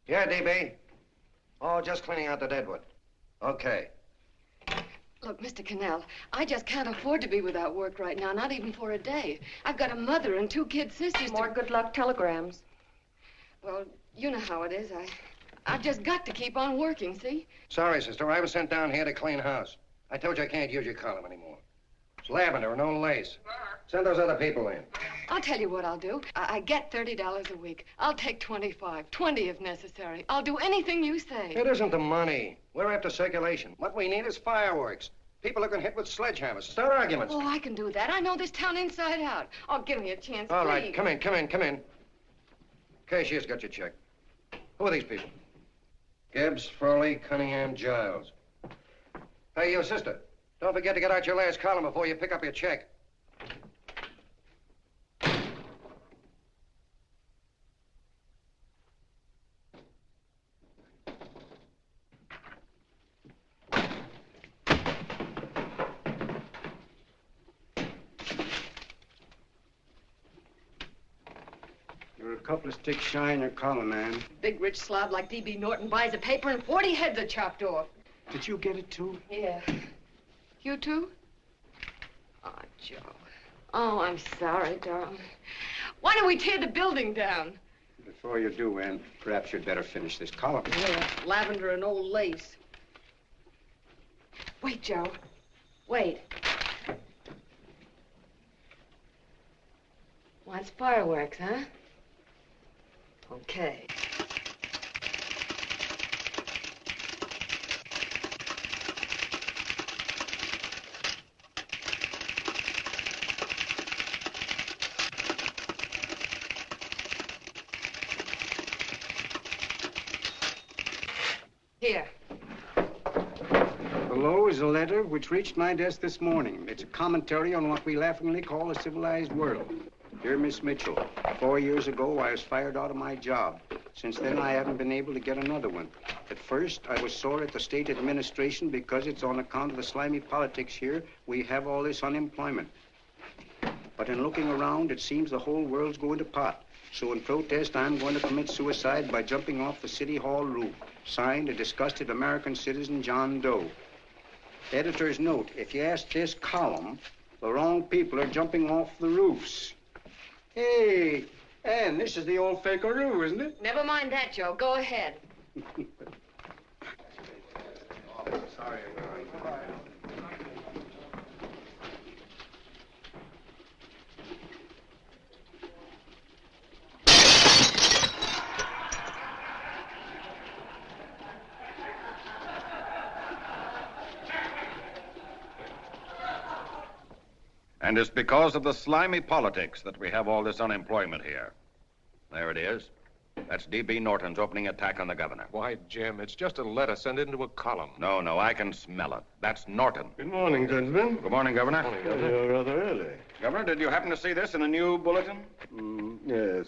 Yeah, DB. Oh, just cleaning out the deadwood. Okay. Look, Mr. Connell, I just can't afford to be without work right now, not even for a day. I've got a mother and 2 kid sisters. More good luck telegrams. Well, you know how it is. I've just got to keep on working, see? Sorry, sister. I was sent down here to clean house. I told you I can't use your column anymore. It's lavender and no lace. Send those other people in. I'll tell you what I'll do. I get $30 a week. I'll take 25, 20 if necessary. I'll do anything you say. It isn't the money. We're after circulation. What we need is fireworks. People who can hit with sledgehammers. Start arguments. Oh, I can do that. I know this town inside out. Oh, give me a chance, All please. right, come in. Cashier's got your check. Who are these people? Gibbs, Furley, Cunningham, Giles. Hey, you sister. Don't forget to get out your last column before you pick up your check. You're a couple of sticks shy in your column, man. Big rich slob like D.B. Norton buys a paper and 40 heads are chopped off. Did you get it, too? Yeah. You too? Oh, Joe. Oh, I'm sorry, darling. Why don't we tear the building down? Before you do, Ann, perhaps you'd better finish this column. Yeah, lavender and old lace. Wait, Joe. Wait. Wants fireworks, huh? Okay. Here. Below is a letter which reached my desk this morning. It's a commentary on what we laughingly call the civilized world. Dear Miss Mitchell, 4 years ago, I was fired out of my job. Since then, I haven't been able to get another one. At first, I was sore at the state administration because it's on account of the slimy politics here we have all this unemployment. But in looking around, it seems the whole world's going to pot. So in protest, I'm going to commit suicide by jumping off the City Hall roof. Signed, a disgusted American citizen, John Doe. Editor's note, if you ask this column, the wrong people are jumping off the roofs. Hey, Ann, this is the old fakeroo, isn't it? Never mind that, Joe. Go ahead. Sorry. And it's because of the slimy politics that we have all this unemployment here. There it is. That's D.B. Norton's opening attack on the governor. Why, Jim, it's just a letter sent into a column. No, I can smell it. That's Norton. Good morning, gentlemen. Good morning, Governor. Morning, Governor. You're rather early. Governor, did you happen to see this in a new bulletin? Yes.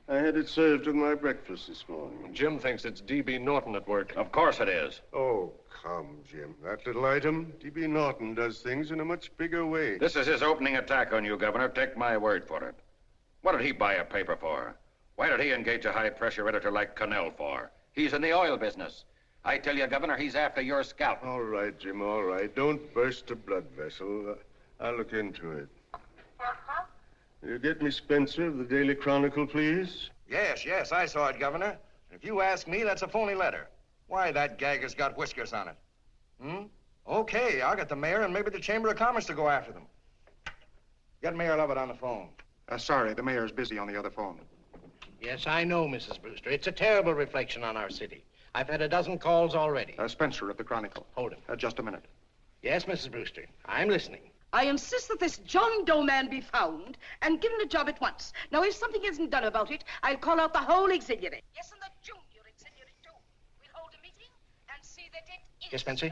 I had it served with my breakfast this morning. Jim thinks it's D.B. Norton at work. Of course it is. Oh, come, Jim. That little item, D.B. Norton does things in a much bigger way. This is his opening attack on you, Governor. Take my word for it. What did he buy a paper for? Why did he engage a high-pressure editor like Connell for? He's in the oil business. I tell you, Governor, he's after your scalp. All right, Jim, all right. Don't burst a blood vessel. I'll look into it. Will you get me Spencer of the Daily Chronicle, please? Yes, I saw it, Governor. If you ask me, that's a phony letter. Why, that gagger's got whiskers on it. Okay, I'll get the mayor and maybe the Chamber of Commerce to go after them. Get Mayor Lovett on the phone. Sorry, the mayor's busy on the other phone. Yes, I know, Mrs. Brewster. It's a terrible reflection on our city. I've had a dozen calls already. Spencer of the Chronicle. Hold him. Just a minute. Yes, Mrs. Brewster. I'm listening. I insist that this John Doe man be found and given a job at once. Now, if something isn't done about it, I'll call out the whole auxiliary. Yes, and the junior auxiliary, too. We'll hold a meeting and see that it is. Yes, Spencer?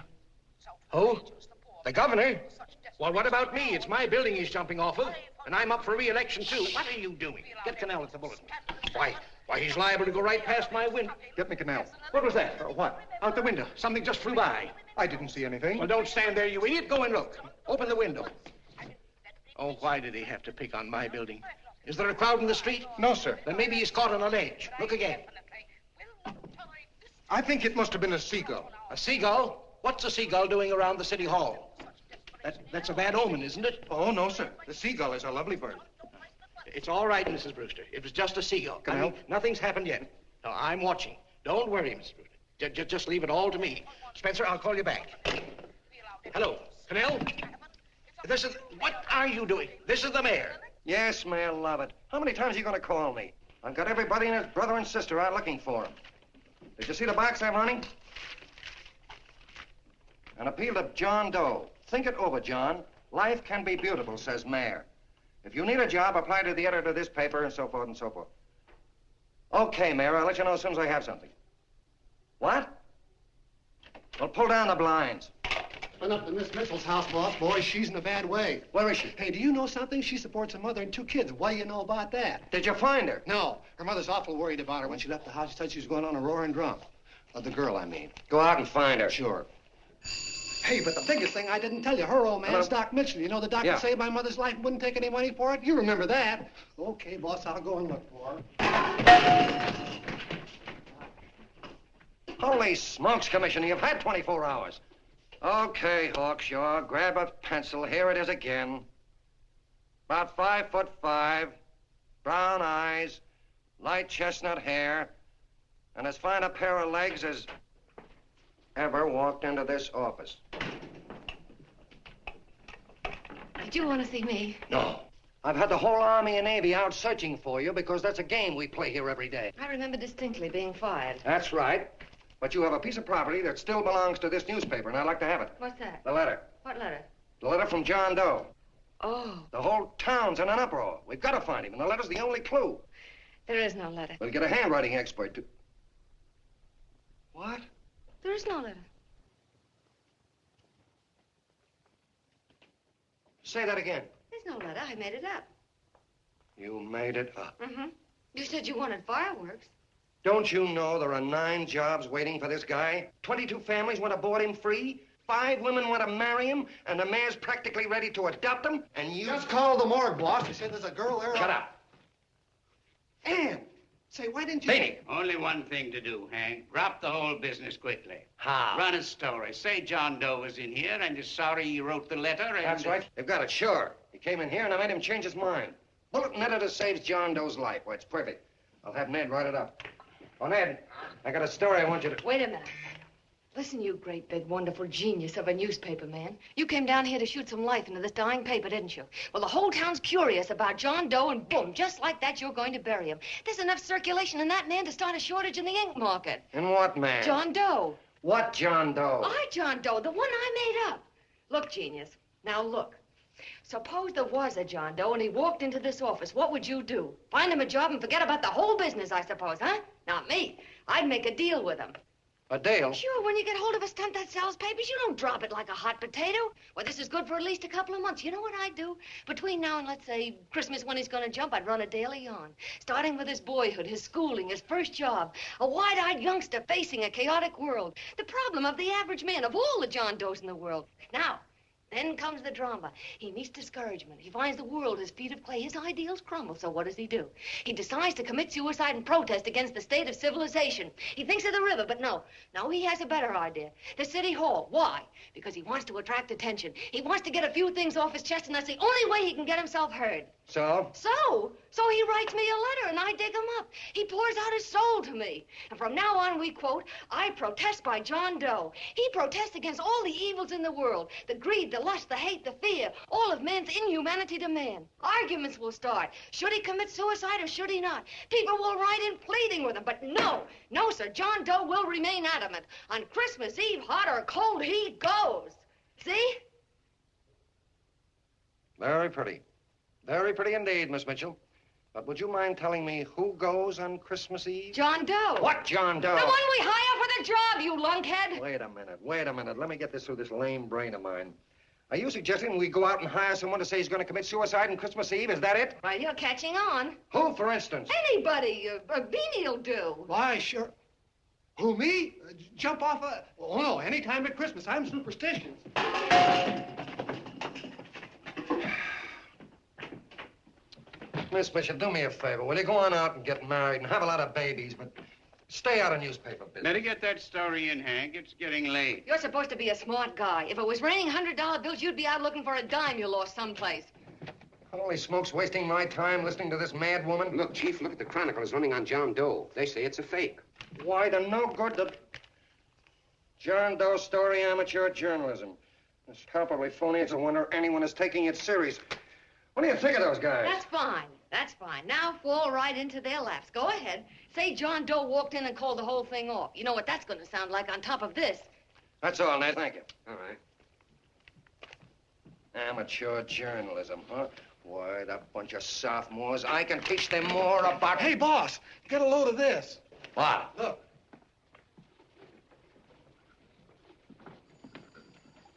Who? The governor? Well, what about me? It's my building he's jumping off of, and I'm up for re-election, too. What are you doing? Get Connell at the bulletin. Why, he's liable to go right past my window. Get me Connell. What was that? What? Out the window. Something just flew by. I didn't see anything. Well, don't stand there, you idiot. Go and look. Open the window. Oh, why did he have to pick on my building? Is there a crowd in the street? No, sir. Then maybe he's caught on a ledge. Look again. I think it must have been a seagull. A seagull? What's a seagull doing around the city hall? That's a bad omen, isn't it? Oh, no, sir. The seagull is a lovely bird. It's all right, Mrs. Brewster. It was just a seagull. Can I help? Nothing's happened yet. No, I'm watching. Don't worry, Mrs. Brewster. Just leave it all to me. Spencer, I'll call you back. Hello, Connell? What are you doing? This is the mayor. Yes, Mayor Lovett. How many times are you going to call me? I've got everybody and his brother and sister out looking for him. Did you see the box I'm running? An appeal to John Doe. Think it over, John. Life can be beautiful, says Mayor. If you need a job, apply to the editor of this paper and so forth and so forth. Okay, Mayor, I'll let you know as soon as I have something. What? Well, pull down the blinds. Went up to Miss Mitchell's house, boss. Boy, she's in a bad way. Where is she? Hey, do you know something? She supports a mother and 2 kids. What do you know about that? Did you find her? No. Her mother's awful worried about her. When she left the house, she said she was going on a roaring drunk. The girl, I mean. Go out and find her. Sure. Hey, but the biggest thing I didn't tell you, her old man's Doc Mitchell. You know the doc that saved my mother's life and wouldn't take any money for it? You remember that. Okay, boss, I'll go and look for her. Holy smokes, Commissioner, you've had 24 hours. Okay, Hawkshaw, grab a pencil. Here it is again. About 5'5", brown eyes, light chestnut hair, and as fine a pair of legs as ever walked into this office. Did you want to see me? No. I've had the whole Army and Navy out searching for you because that's a game we play here every day. I remember distinctly being fired. That's right. But you have a piece of property that still belongs to this newspaper, and I'd like to have it. What's that? The letter. What letter? The letter from John Doe. Oh. The whole town's in an uproar. We've got to find him, and the letter's the only clue. There is no letter. We'll get a handwriting expert to... What? There is no letter. Say that again. There's no letter. I made it up. You made it up. Mm-hmm. You said you wanted fireworks. Don't you know there are 9 jobs waiting for this guy? 22 families want to board him free. 5 women want to marry him, and the mayor's practically ready to adopt him, and you... Just call the morgue, boss. He said there's a girl there. Shut up. Ann! Say, why didn't you... Beanie. Only one thing to do, Hank. Drop the whole business quickly. How? Run a story. Say John Doe was in here and is sorry he wrote the letter and... That's right. They've got it, sure. He came in here and I made him change his mind. Bulletin editor saves John Doe's life. Why, it's perfect. I'll have Ned write it up. Oh, Ned, I got a story I want you to... Wait a minute. Listen, you great, big, wonderful genius of a newspaper man. You came down here to shoot some life into this dying paper, didn't you? Well, the whole town's curious about John Doe, and boom, just like that, you're going to bury him. There's enough circulation in that man to start a shortage in the ink market. In what man? John Doe. What John Doe? John Doe, the one I made up. Look, genius, now look. Suppose there was a John Doe and he walked into this office. What would you do? Find him a job and forget about the whole business, I suppose, huh? Not me. I'd make a deal with him. A deal? Sure, when you get hold of a stunt that sells papers, you don't drop it like a hot potato. Well, this is good for at least a couple of months. You know what I'd do? Between now and, let's say, Christmas when he's going to jump, I'd run a daily on. Starting with his boyhood, his schooling, his first job. A wide-eyed youngster facing a chaotic world. The problem of the average man, of all the John Does in the world. Now, then comes the drama. He meets discouragement. He finds the world his feet of clay. His ideals crumble, so what does he do? He decides to commit suicide and protest against the state of civilization. He thinks of the river, but no, he has a better idea. The city hall. Why? Because he wants to attract attention. He wants to get a few things off his chest, and that's the only way he can get himself heard. So? So he writes me a letter, and I dig him up. He pours out his soul to me. And from now on, we quote, I protest by John Doe. He protests against all the evils in the world. The greed, the lust, the hate, the fear. All of man's inhumanity to man. Arguments will start. Should he commit suicide or should he not? People will write in pleading with him. But no, sir. John Doe will remain adamant. On Christmas Eve, hot or cold, he goes. See? Very pretty. Very pretty indeed, Miss Mitchell. But would you mind telling me who goes on Christmas Eve? John Doe. What John Doe? The one we hire for the job, you lunkhead. Wait a minute. Let me get this through this lame brain of mine. Are you suggesting we go out and hire someone to say he's going to commit suicide on Christmas Eve? Is that it? Well, you're catching on. Who, for instance? Anybody. Beanie'll do. Why, sure. Who, me? Jump off a... Oh, no, any time at Christmas. I'm superstitious. Miss Bishop, do me a favor. Will you go on out and get married and have a lot of babies, but Stay out of newspaper business. Better get that story in, Hank. It's getting late. You're supposed to be a smart guy. If it was raining $100 bills, you'd be out looking for a dime you lost someplace. Holy smokes, wasting my time listening to this mad woman. Look, Chief, look at the Chronicle. It's running on John Doe. They say it's a fake. Why, the no good the John Doe story, amateur journalism. It's palpably phony. It's a wonder anyone is taking it serious. What do you think of those guys? That's fine. That's fine. Now fall right into their laps. Go ahead. Say John Doe walked in and called the whole thing off. You know what that's going to sound like on top of this. That's all, Ned. Thank you. All right. Amateur journalism, huh? Why, that bunch of sophomores. I can teach them more about... Hey, boss, get a load of this. What? Look.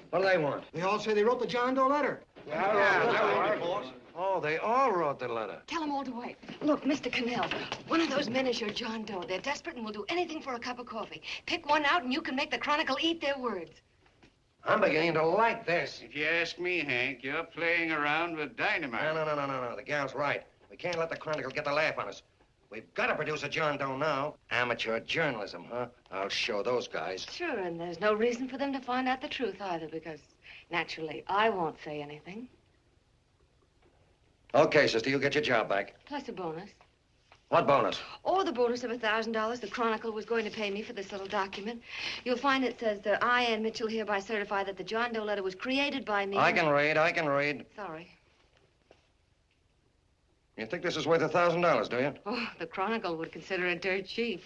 What do they want? They all say they wrote the John Doe letter. Oh, they all wrote the letter. Tell them all to wait. Look, Mr. Connell, one of those men is your John Doe. They're desperate and will do anything for a cup of coffee. Pick one out and you can make the Chronicle eat their words. I'm beginning to like this. If you ask me, Hank, you're playing around with dynamite. No. The gal's right. We can't let the Chronicle get the laugh on us. We've got to produce a John Doe now. Amateur journalism, huh? I'll show those guys. Sure, and there's no reason for them to find out the truth either, because naturally, I won't say anything. Okay, sister, you get your job back. Plus a bonus. What bonus? Or the bonus of $1,000 the Chronicle was going to pay me for this little document. You'll find it says that I, Ann Mitchell, hereby certify that the John Doe letter was created by me. I can read. Sorry. You think this is worth $1,000, do you? Oh, the Chronicle would consider it dirt cheap.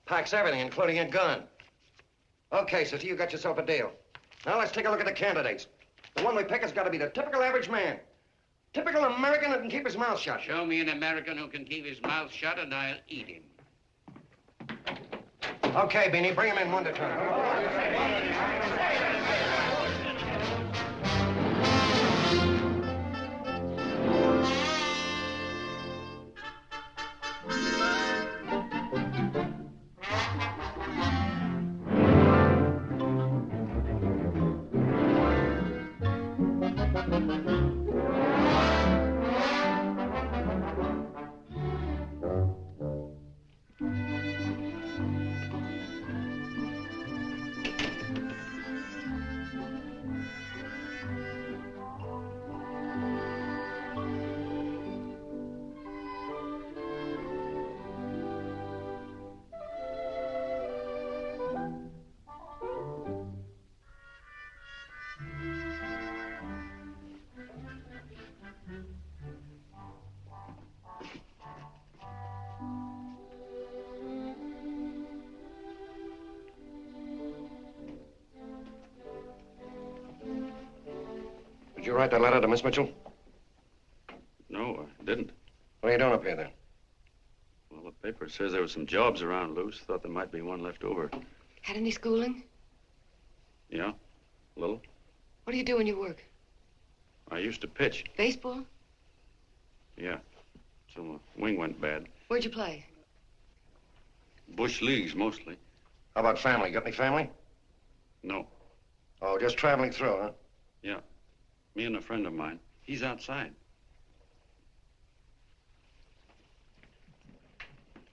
Packs everything, including a gun. Okay, sister, you got yourself a deal. Now let's take a look at the candidates. The one we pick has got to be the typical average man. Typical American who can keep his mouth shut. Show me an American who can keep his mouth shut and I'll eat him. Okay, Beanie, bring him in one at a time. Did you write that letter to Miss Mitchell? No, I didn't. What are you doing up here, then? Well, the paper says there were some jobs around loose. Thought there might be one left over. Had any schooling? Yeah, a little. What do you do when you work? I used to pitch. Baseball? Yeah, so my wing went bad. Where'd you play? Bush leagues, mostly. How about family? Got any family? No. Oh, just traveling through, huh? Yeah. Me and a friend of mine. He's outside.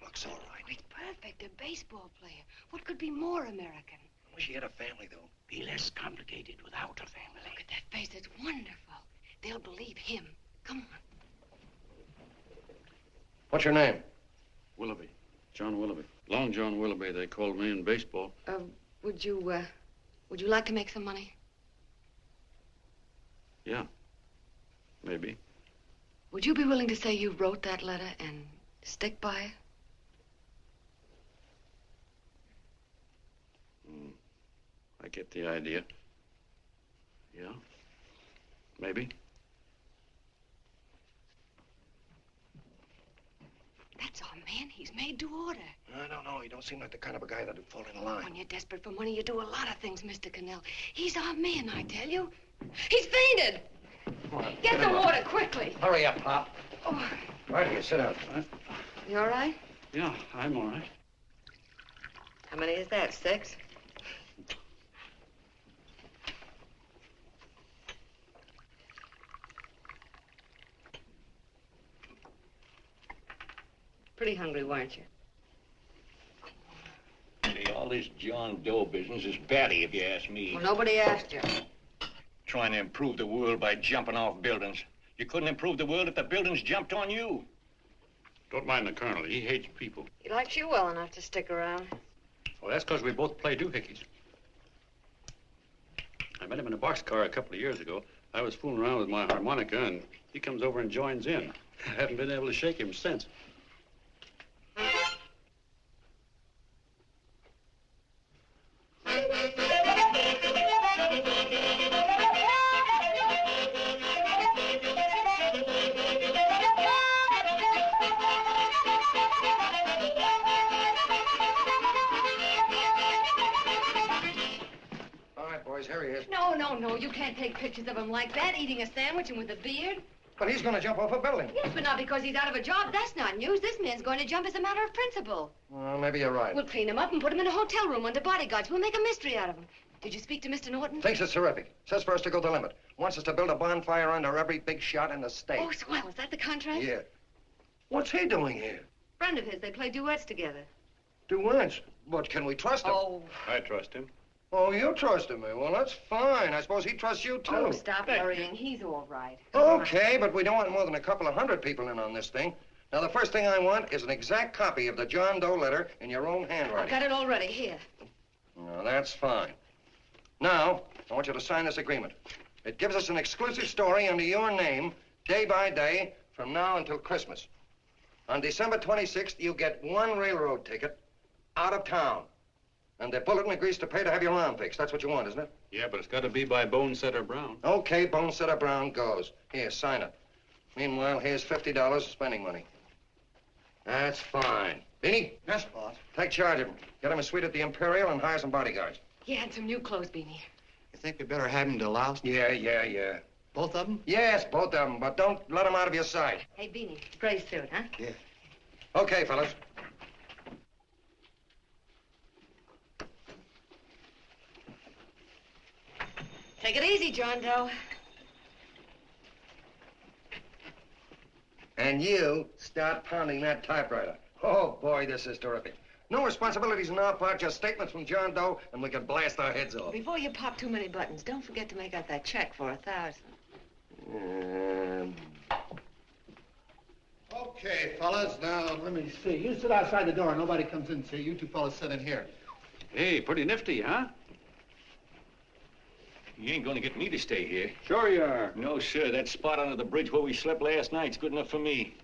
Looks all right. It's perfect, a baseball player. What could be more American? Wish he had a family, though. Be less complicated without a family. Look at that face, it's wonderful. They'll believe him. Come on. What's your name? Willoughby. John Willoughby. Long John Willoughby, they called me in baseball. Would you like to make some money? Yeah. Maybe. Would you be willing to say you wrote that letter and stick by it? I get the idea. Yeah. Maybe. That's our man. He's made to order. I don't know. He don't seem like the kind of a guy that'd fall in line. When you're desperate for money, you do a lot of things, Mr. Connell. He's our man, I tell you. He's fainted. Get the water quickly. Hurry up, Pop. Oh. Right here, sit down. You all right? Yeah, I'm all right. How many is that, 6? Pretty hungry, weren't you? this John Doe business is batty, if you ask me. Well, nobody asked you. Trying to improve the world by jumping off buildings. You couldn't improve the world if the buildings jumped on you. Don't mind the colonel. He hates people. He likes you well enough to stick around. Well, that's because we both play doohickeys. I met him in a boxcar a couple of years ago. I was fooling around with my harmonica, and he comes over and joins in. I haven't been able to shake him since. No, you can't take pictures of him like that, eating a sandwich and with a beard. But he's going to jump off a building. Yes, but not because he's out of a job. That's not news. This man's going to jump as a matter of principle. Well, maybe you're right. We'll clean him up and put him in a hotel room under bodyguards. We'll make a mystery out of him. Did you speak to Mr. Norton? Thinks it's terrific. Says for us to go the limit. Wants us to build a bonfire under every big shot in the state. Oh, swell. Is that the contract? Yeah. What's he doing here? Friend of his. They play duets together. Duets? But can we trust him? Oh. I trust him. Oh, you trusted me. Well, that's fine. I suppose he trusts you, too. Oh, stop worrying. He's all right. Okay, but we don't want more than a couple of hundred people in on this thing. Now, the first thing I want is an exact copy of the John Doe letter in your own handwriting. I've got it already. Here. No, that's fine. Now, I want you to sign this agreement. It gives us an exclusive story under your name, day by day, from now until Christmas. On December 26th, you get one railroad ticket out of town. And the bulletin agrees to pay to have your arm fixed. That's what you want, isn't it? Yeah, but it's got to be by Bonesetter Brown. Okay, Bonesetter Brown goes. Here, sign it. Meanwhile, here's $50 spending money. That's fine. Beanie? Yes, boss. Take charge of him. Get him a suite at the Imperial and hire some bodyguards. Yeah, and some new clothes, Beanie. You think we better have him deloused? Yeah. Both of them? Yes, both of them, but don't let them out of your sight. Hey, Beanie, gray suit, huh? Yeah. Okay, fellas. Take it easy, John Doe. And you start pounding that typewriter. Oh, boy, this is terrific. No responsibilities on our part, just statements from John Doe, and we can blast our heads off. Before you pop too many buttons, don't forget to make out that check for $1,000. Okay, fellas, now, let me see. You sit outside the door. Nobody comes in, see? You two fellas sit in here. Hey, pretty nifty, huh? You ain't gonna get me to stay here. Sure you are. No, sir. That spot under the bridge where we slept last night's good enough for me.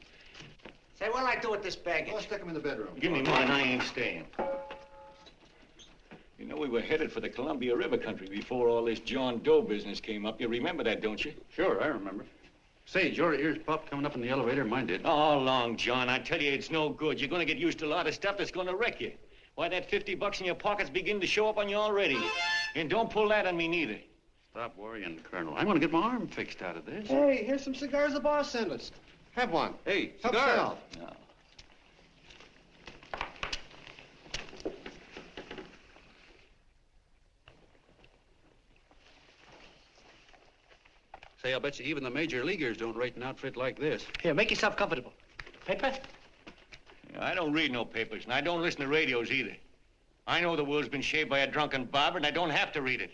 Say, what'll I do with this baggage? I'll stick him in the bedroom. Give me mine. I ain't staying. You know, we were headed for the Columbia River country before all this John Doe business came up. You remember that, don't you? Sure, I remember. Say, your ears popped coming up in the elevator. Mine did. All along, John. I tell you, it's no good. You're gonna get used to a lot of stuff that's gonna wreck you. Why, that $50 in your pocket's beginning to show up on you already. And don't pull that on me, neither. Stop worrying, Colonel. I'm going to get my arm fixed out of this. Hey, here's some cigars the boss sent us. Have one. Hey, Help cigars. yourself. No. Say, I'll bet you even the major leaguers don't rate an outfit like this. Here, make yourself comfortable. Paper? I don't read no papers, and I don't listen to radios either. I know the world's been shaped by a drunken barber, and I don't have to read it.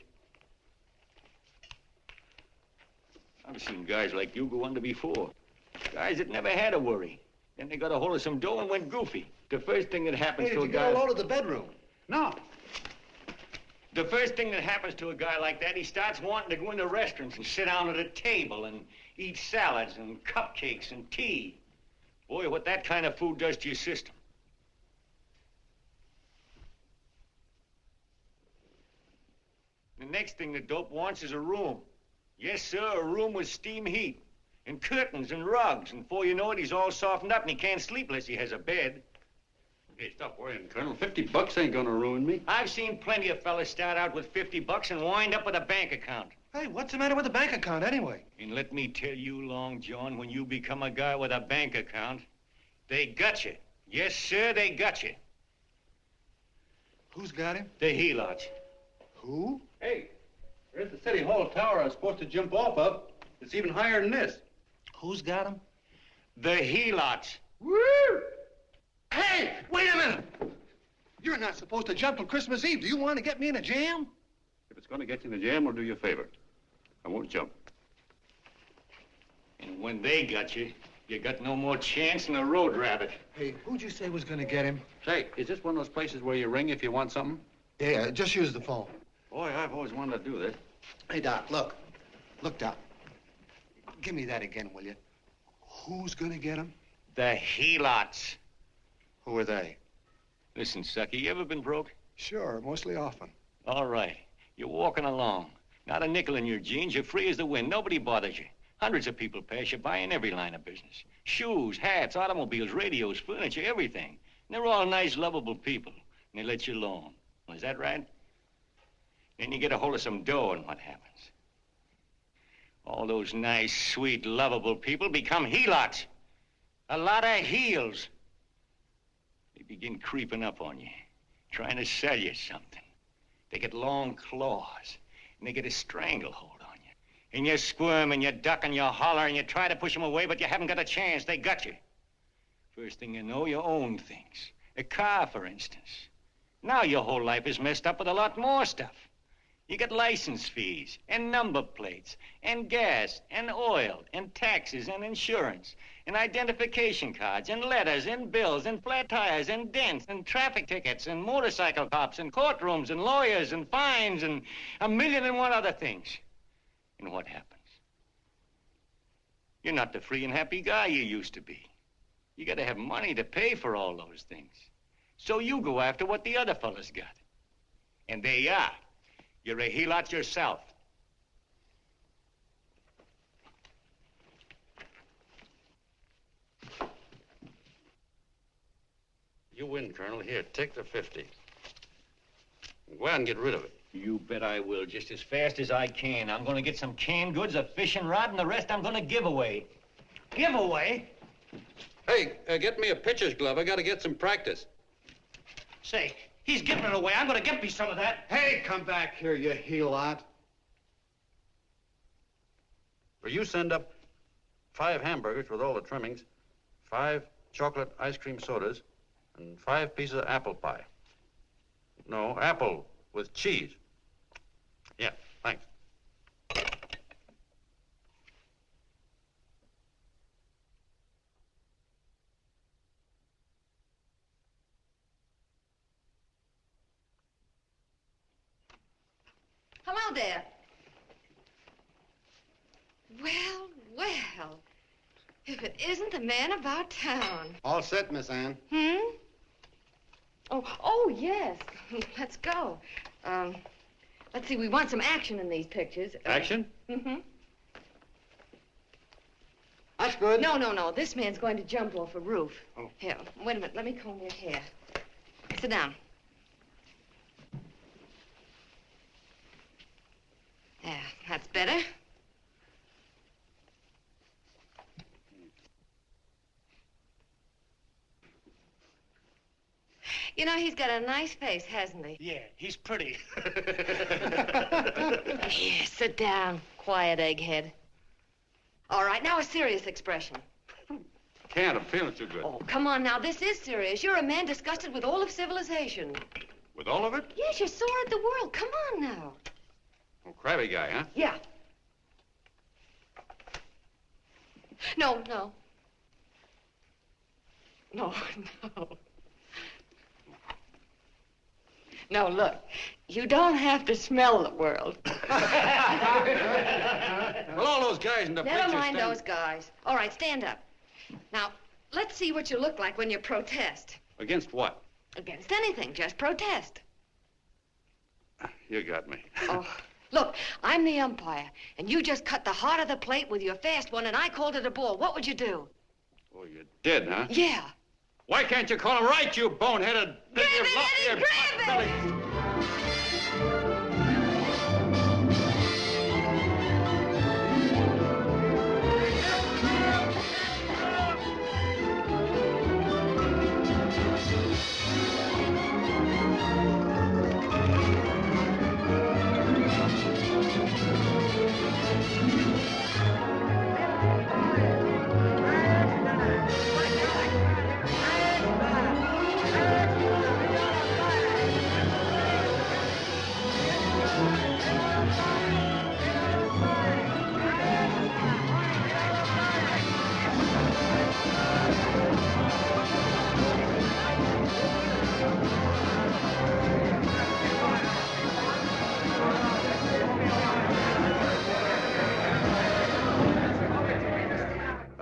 I've seen guys like you go under before. Guys that never had a worry. Then they got a hold of some dough and went goofy. The first thing that happens Hey, to did a you guy... get a load of the bedroom? No. The first thing that happens to a guy like that, he starts wanting to go into restaurants and sit down at a table and eat salads and cupcakes and tea. Boy, what that kind of food does to your system. The next thing the dope wants is a room. Yes, sir, a room with steam heat and curtains and rugs. And before you know it, he's all softened up and he can't sleep unless he has a bed. Hey, stop worrying, Colonel. $50 ain't gonna ruin me. I've seen plenty of fellas start out with $50 and wind up with a bank account. Hey, what's the matter with the bank account anyway? And let me tell you, Long John, when you become a guy with a bank account, they got you. Yes, sir, they got you. Who's got him? The helots. Who? Hey, there's the City Hall tower I was supposed to jump off of. It's even higher than this. Who's got him? The helots. Woo! Hey, wait a minute! You're not supposed to jump till Christmas Eve. Do you want to get me in a jam? If it's going to get you in the jam, I'll do you a favor. I won't jump. And when they got you, you got no more chance than a road rabbit. Hey, who'd you say was going to get him? Say, is this one of those places where you ring if you want something? Yeah, just use the phone. Boy, I've always wanted to do this. Hey, Doc, look. Look, Doc. Give me that again, will you? Who's going to get him? The helots. Who are they? Listen, Sucky, you ever been broke? Sure, mostly often. All right. You're walking along. Not a nickel in your jeans. You're free as the wind. Nobody bothers you. Hundreds of people pass you by in every line of business. Shoes, hats, automobiles, radios, furniture, everything. And they're all nice, lovable people. And they let you alone. Is that right? Then you get a hold of some dough, and what happens? All those nice, sweet, lovable people become helots. A lot of heels. They begin creeping up on you, trying to sell you something. They get long claws, and they get a stranglehold on you. And you squirm, and you duck, and you holler, and you try to push them away, but you haven't got a chance. They got you. First thing you know, you own things. A car, for instance. Now your whole life is messed up with a lot more stuff. You get license fees, and number plates, and gas, and oil, and taxes, and insurance, and identification cards, and letters, and bills, and flat tires, and dents, and traffic tickets, and motorcycle cops, and courtrooms, and lawyers, and fines, and a million and one other things. And what happens? You're not the free and happy guy you used to be. You gotta have money to pay for all those things. So you go after what the other fellas got. And there you are. You're a helot yourself. You win, Colonel. Here, take the 50. Go out and get rid of it. You bet I will, just as fast as I can. I'm gonna get some canned goods, a fishing rod, and the rest I'm gonna give away. Give away? Hey, get me a pitcher's glove. I gotta get some practice. Say, he's giving it away. I'm gonna get me some of that. Hey, come back here, you helot. Will you send up 5 hamburgers with all the trimmings, 5 chocolate ice cream sodas, and 5 pieces of apple pie? No, apple with cheese. Yeah, thanks. Hello there. Well, well. If it isn't the man about town. All set, Miss Anne. Oh, yes. Let's go. Let's see, we want some action in these pictures. Action? Mm-hmm. That's good. No. This man's going to jump off a roof. Oh. Here, wait a minute. Let me comb your hair. Sit down. Yeah, that's better. You know, he's got a nice face, hasn't he? Yeah, he's pretty. Here, sit down. Quiet, egghead. All right, now a serious expression. Can't. I'm feeling too good. Oh, come on now. This is serious. You're a man disgusted with all of civilization. With all of it? Yes, you're sore at the world. Come on now. Oh, crabby guy, huh? Yeah. No. No, look. You don't have to smell the world. Well, all those guys in the picture Never mind stand... those guys. All right, stand up. Now, let's see what you look like when you protest. Against what? Against anything. Just protest. You got me. Oh, look, I'm the umpire, and you just cut the heart of the plate with your fast one, and I called it a ball. What would you do? Oh, you did, huh? Yeah. Why can't you call him right, you boneheaded... Grab it, Eddie, grab it!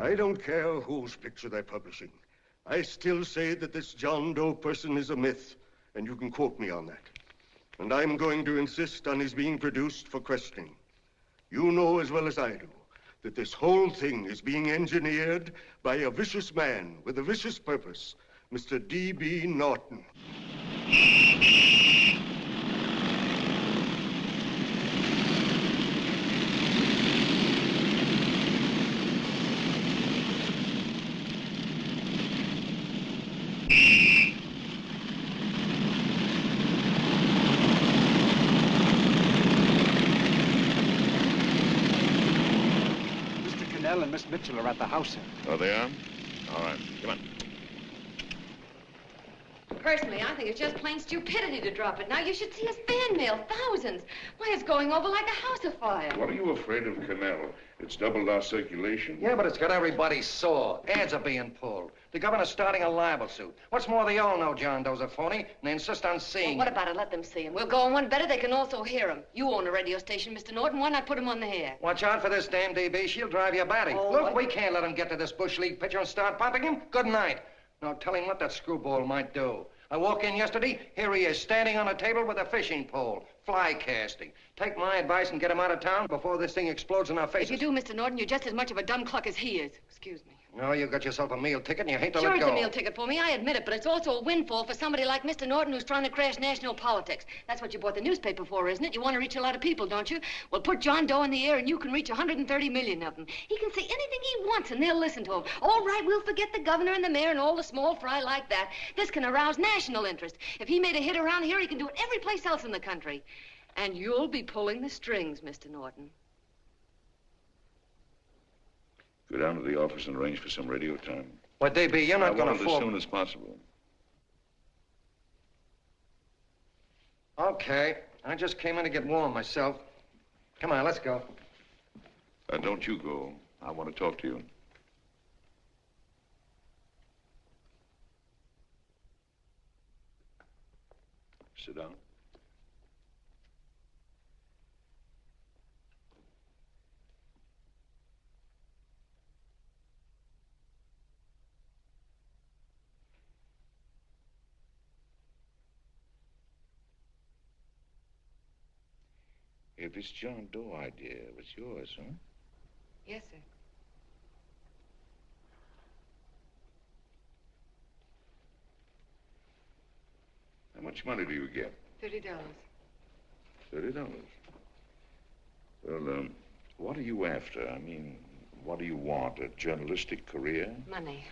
I don't care whose picture they're publishing. I still say that this John Doe person is a myth, and you can quote me on that. And I'm going to insist on his being produced for questioning. You know as well as I do that this whole thing is being engineered by a vicious man with a vicious purpose, Mr. D.B. Norton. And Miss Mitchell are at the house, sir. Oh, they are? All right. Come on. Personally, I think it's just plain stupidity to drop it. Now, you should see his fan mail. Thousands. Why, it's going over like a house afire. What are you afraid of, Connell? It's doubled our circulation. Yeah, but it's got everybody sore. Ads are being pulled. The governor's starting a libel suit. What's more, they all know John Doe's a phony, and they insist on seeing Well, what about it? Let them see him. We'll go on one better. They can also hear him. You own a radio station, Mr. Norton. Why not put him on the air? Watch out for this damn DB. She'll drive you batty. Oh, Look, what? we can't let him get to this Bush League pitcher and start pumping him. Good night. Now, tell him what that screwball might do. I walk in yesterday, here he is, standing on a table with a fishing pole, fly casting. Take my advice and get him out of town before this thing explodes in our faces. If you do, Mr. Norton, you're just as much of a dumb cluck as he is. Excuse me. No, you got yourself a meal ticket and you hate to Sure, let it's go. a meal ticket for me, I admit it, but it's also a windfall for somebody like Mr. Norton who's trying to crash national politics. That's what you bought the newspaper for, isn't it? You want to reach a lot of people, don't you? Well, put John Doe in the air and you can reach 130 million of them. He can say anything he wants and they'll listen to him. All right, we'll forget the governor and the mayor and all the small fry like that. This can arouse national interest. If he made a hit around here, he can do it every place else in the country. And you'll be pulling the strings, Mr. Norton. Go down to the office and arrange for some radio time. What, DB, you're not going to I want it as soon as possible. Okay. I just came in to get warm myself. Come on, let's go. Don't you go. I want to talk to you. Sit down. Hey, this John Doe idea was yours, huh? Yes, sir. How much money do you get? $30. $30. Well, what are you after? I mean, what do you want? A journalistic career? Money.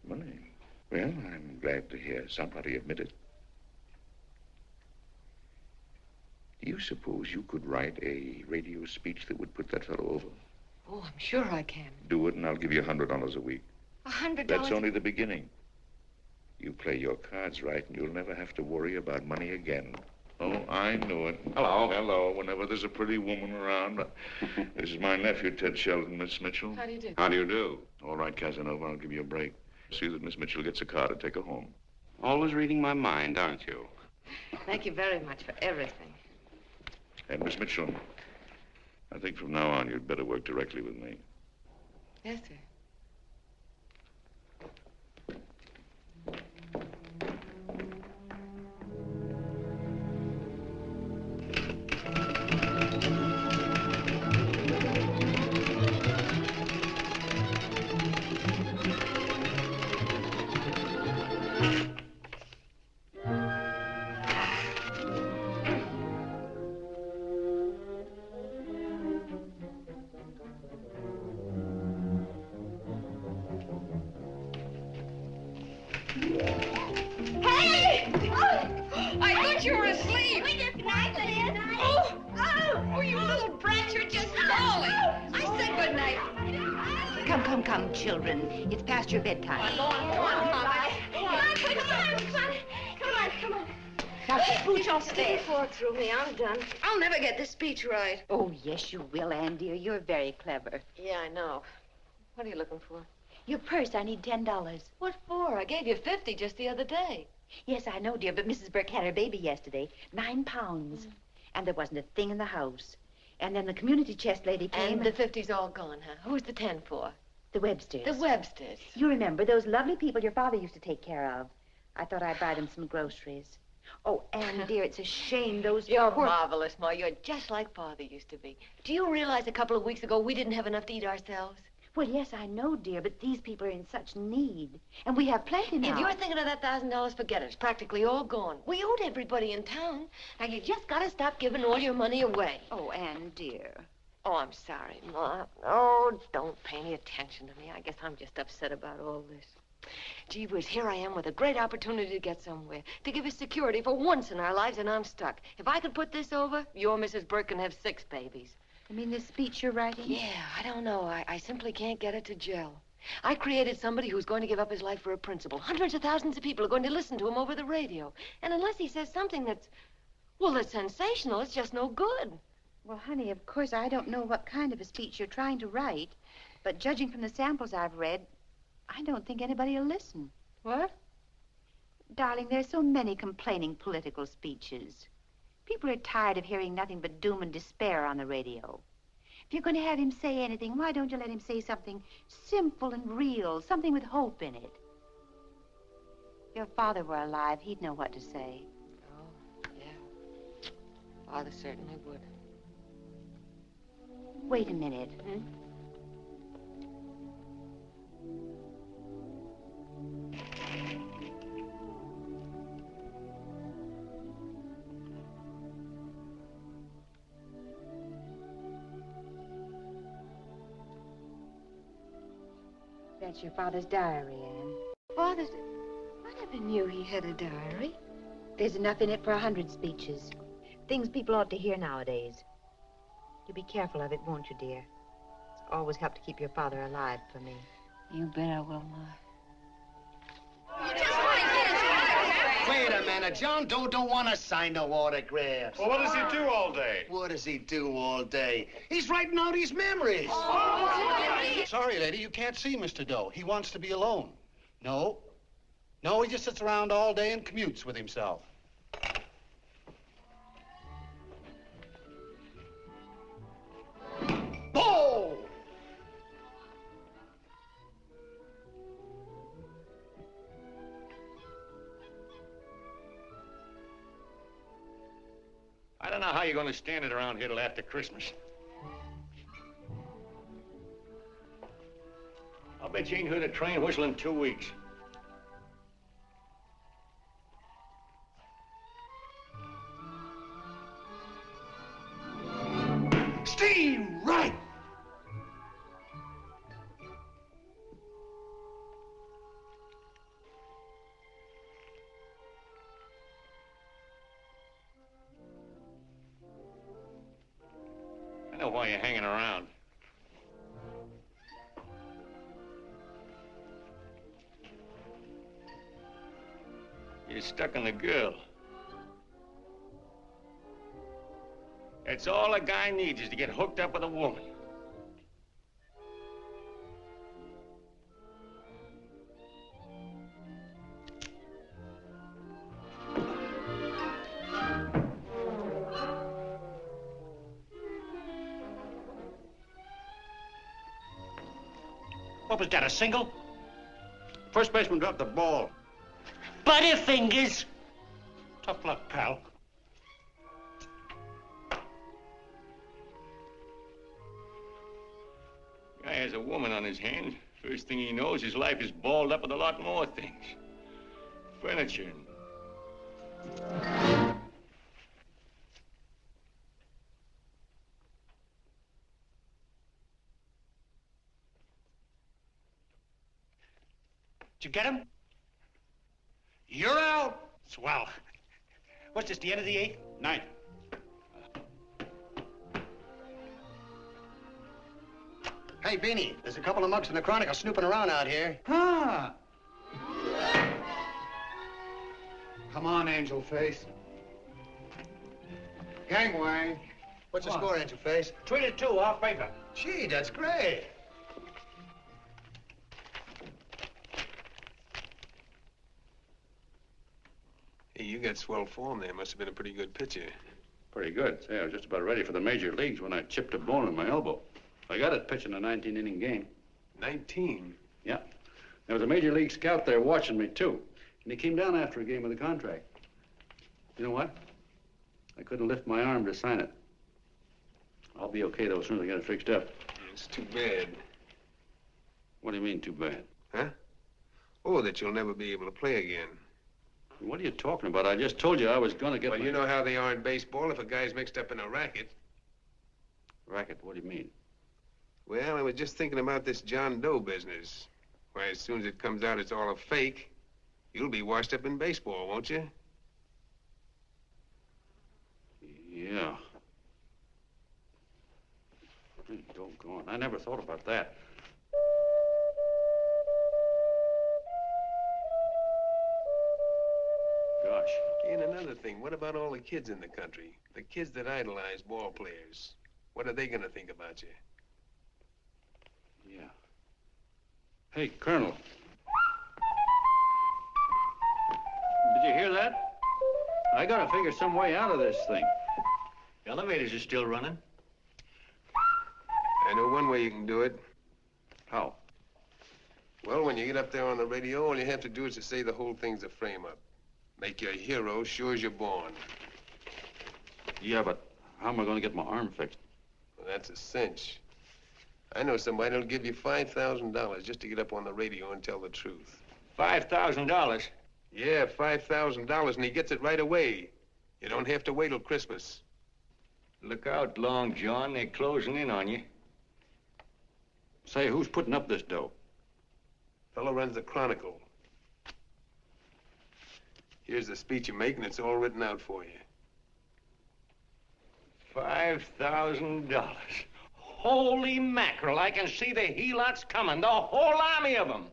Money? Well, I'm glad to hear somebody admit it. Do you suppose you could write a radio speech that would put that fellow over? Oh, I'm sure I can. Do it, and I'll give you $100 a week. $100? That's only the beginning. You play your cards right, and you'll never have to worry about money again. Oh, I knew it. Hello. Hello. Whenever there's a pretty woman around. This is my nephew, Ted Sheldon, Miss Mitchell. How do you do? How do you do? All right, Casanova, I'll give you a break. See that Miss Mitchell gets a car to take her home. Always reading my mind, aren't you? Thank you very much for everything. And Miss Mitchell, I think from now on you'd better work directly with me. Yes, sir. Come, children. It's past your bedtime. Come on. Now, Pooch, I'll stay. Before through me, I'm done. I'll never get this speech right. Oh, yes, you will, Ann, dear. You're very clever. Yeah, I know. What are you looking for? Your purse, I need $10. What for? I gave you 50 just the other day. Yes, I know, dear, but Mrs. Burke had her baby yesterday. 9 pounds. And there wasn't a thing in the house. And then the community chest lady came. And the 50's all gone, huh? Who's the 10 for? The Websters. The Websters. You remember those lovely people your father used to take care of. I thought I'd buy them some groceries. Oh, Anne, dear, it's a shame those You're poor... marvelous, Ma. You're just like Father used to be. Do you realize a couple of weeks ago we didn't have enough to eat ourselves? Well, yes, I know, dear, but these people are in such need. And we have plenty now. If you're thinking of that $1,000, forget it. It's practically all gone. We owed everybody in town. Now, you just gotta stop giving all your money away. Oh, Anne, dear. Oh, I'm sorry, Ma. Oh, don't pay any attention to me. I guess I'm just upset about all this. Gee whiz, here I am with a great opportunity to get somewhere, to give us security for once in our lives, and I'm stuck. If I could put this over, your Mrs. Burke can have 6 babies. You mean this speech you're writing? Yeah, I don't know. I simply can't get it to gel. I created somebody who's going to give up his life for a principle. Hundreds of thousands of people are going to listen to him over the radio. And unless he says something that's sensational, it's just no good. Well, honey, of course, I don't know what kind of a speech you're trying to write, but judging from the samples I've read, I don't think anybody will listen. What? Darling, there's so many complaining political speeches. People are tired of hearing nothing but doom and despair on the radio. If you're going to have him say anything, why don't you let him say something simple and real, something with hope in it? If your father were alive, he'd know what to say. Oh, yeah. Father certainly would. Wait a minute. That's your father's diary, Anne. Father's... I never knew he had a diary. There's enough in it for 100 speeches. Things people ought to hear nowadays. You'll be careful of it, won't you, dear? It's always helped to keep your father alive for me. You bet I will, Ma. Wait a minute. John Doe don't want to sign no autographs. Well, what does he do all day? What does he do all day? He's writing out his memories. Sorry, lady, you can't see Mr. Doe. He wants to be alone. No, he just sits around all day and commutes with himself. Oh! I don't know how you're going to stand it around here till after Christmas. I'll bet you ain't heard a train whistle in 2 weeks. Steve, right! I know why you're hanging around. You're stuck on the girl. That's all a guy needs is to get hooked up with a woman. What was that, a single? First baseman dropped the ball. Butterfingers! Tough luck, pal. Guy has a woman on his hands. First thing he knows, his life is balled up with a lot more things. Furniture and... Did you get him? You're out. Swell. What's this, the end of the 8th? 9th. Hey, Beanie, there's a couple of mugs from the Chronicle snooping around out here. Huh. Come on, Angel Face. Gangway. What's the score, Angel Face? 3-2, off paper. Gee, that's great. Hey, you got swell form there. Must have been a pretty good pitcher. Pretty good. Say, I was just about ready for the major leagues when I chipped a bone in my elbow. I got it pitching a 19-inning game. 19? Yeah. There was a major league scout there watching me, too. And he came down after a game with the contract. You know what? I couldn't lift my arm to sign it. I'll be okay, though, as soon as I get it fixed up. It's too bad. What do you mean, too bad? Huh? Oh, that you'll never be able to play again. What are you talking about? I just told you I was going to get Well, you know how they are in baseball if a guy's mixed up in a racket. Racket? What do you mean? Well, I was just thinking about this John Doe business. Why, as soon as it comes out it's all a fake, you'll be washed up in baseball, won't you? Yeah. Hey, doggone. I never thought about that. Gosh. And another thing, what about all the kids in the country? The kids that idolize ball players. What are they going to think about you? Yeah. Hey, Colonel. Did you hear that? I gotta figure some way out of this thing. Elevators are still running. I know one way you can do it. How? Well, when you get up there on the radio, all you have to do is to say the whole thing's a frame-up. Make you a hero sure as you're born. Yeah, but how am I gonna get my arm fixed? Well, that's a cinch. I know somebody that'll give you $5,000 just to get up on the radio and tell the truth. $5,000? Yeah, $5,000, and he gets it right away. You don't have to wait till Christmas. Look out, Long John. They're closing in on you. Say, who's putting up this dough? Fellow runs the Chronicle. Here's the speech you make, and it's all written out for you. $5,000. Holy mackerel, I can see the helots coming, the whole army of them.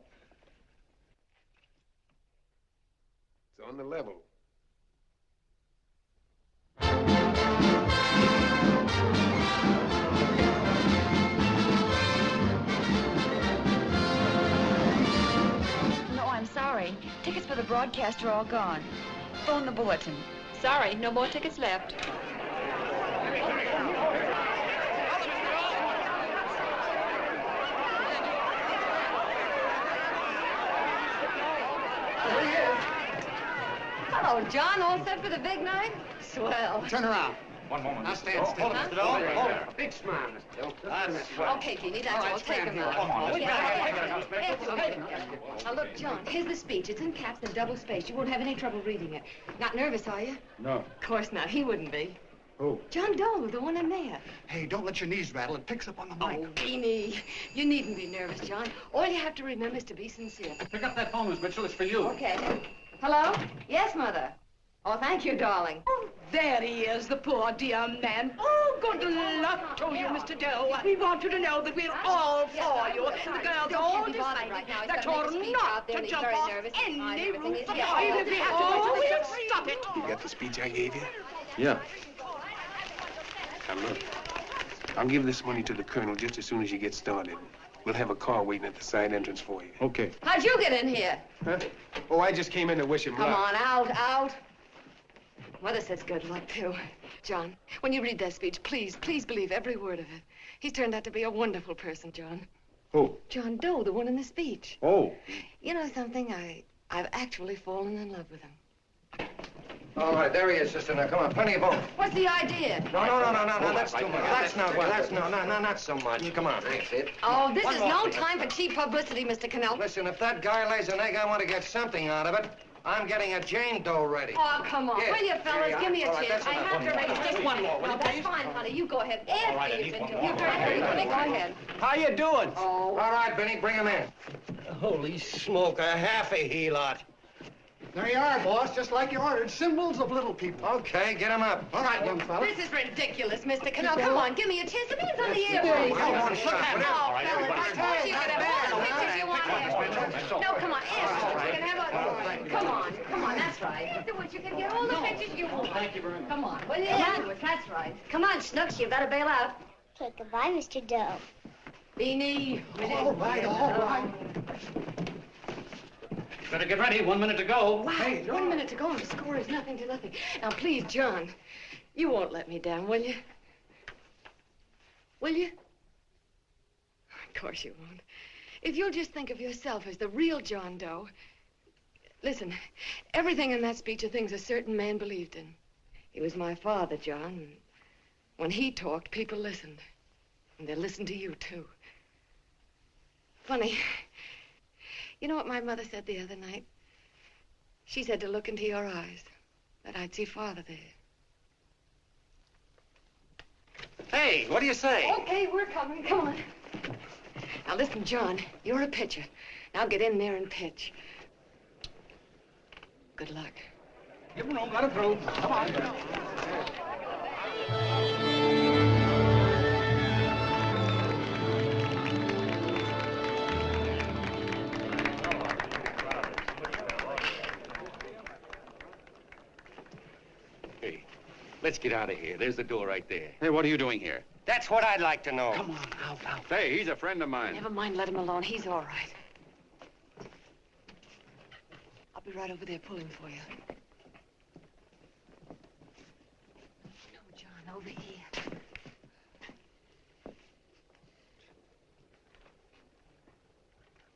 It's on the level. No, I'm sorry. Tickets for the broadcast are all gone. Phone the bulletin. Sorry, no more tickets left. Hello, John. All set for the big night? Swell. Turn around. One moment. Now stand still. Huh? Hold it. Big smile, Mr. Doe. That's swell. Okay, Jeannie, that's all. Take him out. Come on. Now, look, John, here's the speech. It's in caps and double spaced. You won't have any trouble reading it. Not nervous, are you? No. Of course not. He wouldn't be. Who? John Doe, the one in there. Hey, don't let your knees rattle. It picks up on the mic. Oh, Beanie, you needn't be nervous, John. All you have to remember is to be sincere. Pick up that phone, Miss Mitchell. It's for you. Okay. Hello? Yes, Mother. Oh, thank you, darling. Oh, there he is, the poor dear man. Oh, good luck to you, Mr. Doe. We want you to know that we're all for you. The girls all decided that you're not to jump off any roof at all. Even if we have to we'll stop it. You got the speech I gave you? Yeah. Now, look. I'll give this money to the colonel just as soon as you get started. We'll have a car waiting at the side entrance for you. Okay. How'd you get in here? Huh? Oh, I just came in to wish him luck. Come on, out. Mother says good luck, too. John, when you read that speech, please believe every word of it. He's turned out to be a wonderful person, John. Who? John Doe, the one in the speech. Oh. You know something? I've actually fallen in love with him. All right, there he is, sister. Now, come on, plenty of room. What's the idea? No, that's too much. Not so much. Come on, that's it. Oh, this is no time for cheap publicity, Mr. Connell. Listen, if that guy lays an egg, I want to get something out of it. I'm getting a Jane Doe ready. Oh, come on. Here. Will you, fellas? Here, Give me a all right, chance. that's I enough. have to raise just one more. Well, that's fine, honey. You go ahead. After you've been doing it. You're very good, honey. Go ahead. How you doing? Oh. All right, Benny, bring him in. Holy smoke, a half a helot. There you are, boss, just like you ordered. Symbols of little people. Okay, get him up. All right, young fella. This is ridiculous, Mr. Connell. Come on, give me a chance. The man's on the air, please. one shot. Oh, fellas, I told you you could have all the pictures you want. No, come on, ask. You can have a... Come on, that's right. Afterwards, you can get all the pictures you want. Thank you very much. Come on, will you? Afterwards, that's right. Come on, Snooks, you've got to bail out. Okay, goodbye, Mr. Doe. Beanie. All right. Better get ready. 1 minute to go. Wow, 1 minute to go and the score is nothing to nothing. Now, please, John, You won't let me down, will you? Will you? Of course you won't. If you'll just think of yourself as the real John Doe. Listen, everything in that speech are things a certain man believed in. He was my father, John. When he talked, people listened. And they listened to you, too. Funny. You know what my mother said the other night? She said to look into your eyes, that I'd see Father there. Hey, what do you say? Okay, we're coming. Come on. Now, listen, John, you're a pitcher. Now get in there and pitch. Good luck. Give him room, let him through. Come on. Hey, let's get out of here. There's the door right there. Hey, what are you doing here? That's what I'd like to know. Come on, out. Hey, he's a friend of mine. Never mind, let him alone. He's all right. I'll be right over there pulling for you. No, John, over here.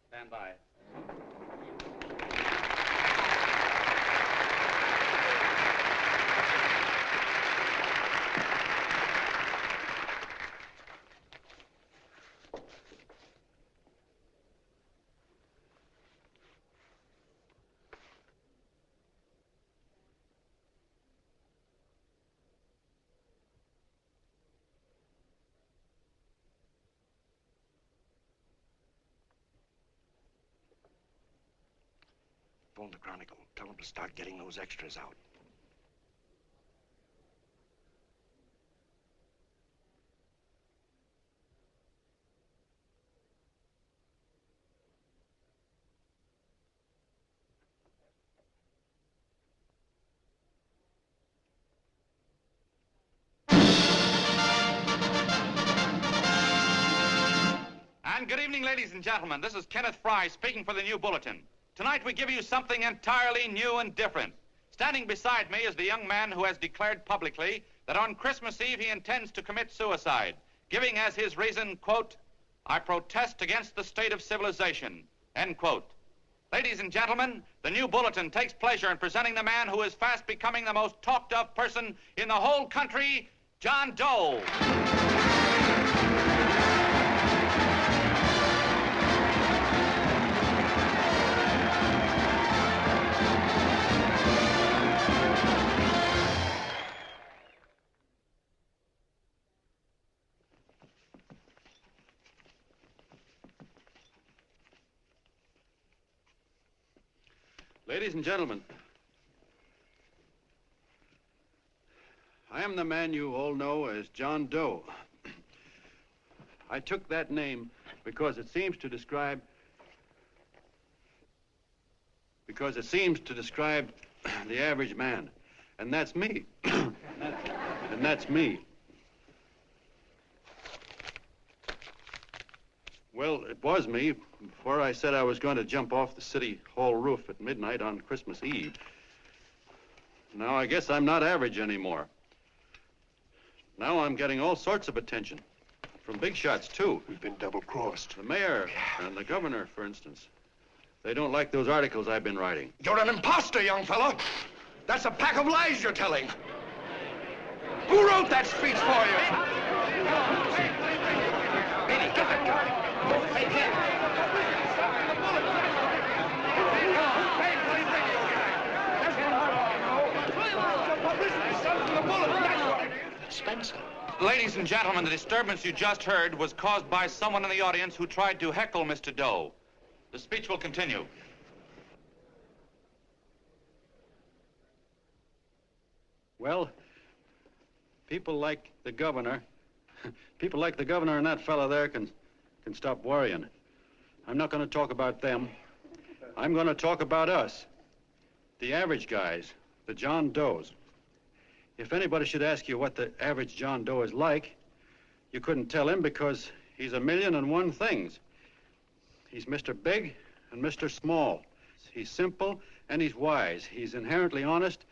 Stand by. Phone the Chronicle. Tell them to start getting those extras out. And good evening, ladies and gentlemen. This is Kenneth Fry speaking for the New Bulletin. Tonight we give you something entirely new and different. Standing beside me is the young man who has declared publicly that on Christmas Eve he intends to commit suicide, giving as his reason, quote, "I protest against the state of civilization," end quote. Ladies and gentlemen, the New Bulletin takes pleasure in presenting the man who is fast becoming the most talked of person in the whole country, John Doe. Ladies and gentlemen, I am the man you all know as John Doe. I took that name because it seems to describe the average man. And that's me. And that's me. Well, it was me before I said I was going to jump off the city hall roof at midnight on Christmas Eve. Now I guess I'm not average anymore. Now I'm getting all sorts of attention. From big shots, too. We've been double-crossed. The mayor and the governor, for instance. They don't like those articles I've been writing. You're an imposter, young fella. That's a pack of lies you're telling. Who wrote that speech for you? Benny, get that guy. Hey, Ken. Spencer. Ladies and gentlemen, the disturbance you just heard was caused by someone in the audience who tried to heckle Mr. Doe. The speech will continue. Well, people like the governor and that fella there can stop worrying. I'm not going to talk about them. I'm going to talk about us, the average guys, the John Does. If anybody should ask you what the average John Doe is like, you couldn't tell him because he's 1,000,001 things. He's Mr. Big and Mr. Small. He's simple and he's wise. He's inherently honest,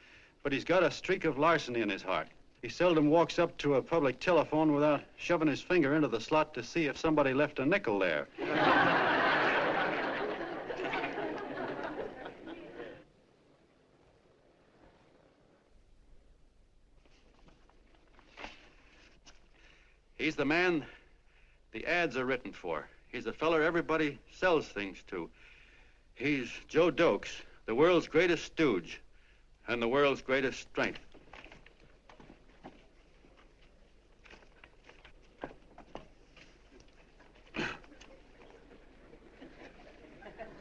but he's got a streak of larceny in his heart. He seldom walks up to a public telephone without shoving his finger into the slot to see if somebody left a nickel there. He's the man the ads are written for. He's the feller everybody sells things to. He's Joe Doe, the world's greatest stooge and the world's greatest strength.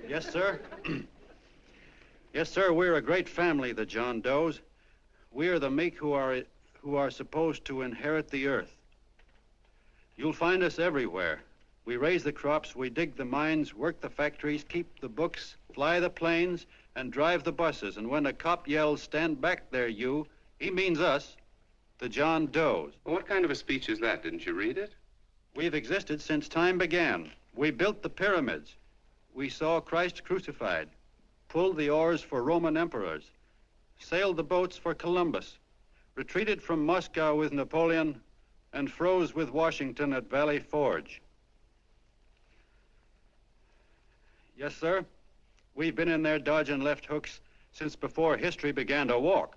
Yes, sir. Yes, sir, we're a great family, the John Does. We're the meek who are supposed to inherit the earth. You'll find us everywhere. We raise the crops, we dig the mines, work the factories, keep the books, fly the planes, and drive the buses. And when a cop yells, "Stand back there, you," he means us, the John Does. Well, what kind of a speech is that? Didn't you read it? We've existed since time began. We built the pyramids. We saw Christ crucified, pulled the oars for Roman emperors, sailed the boats for Columbus, retreated from Moscow with Napoleon, and froze with Washington at Valley Forge. Yes, sir. We've been in there dodging left hooks since before history began to walk.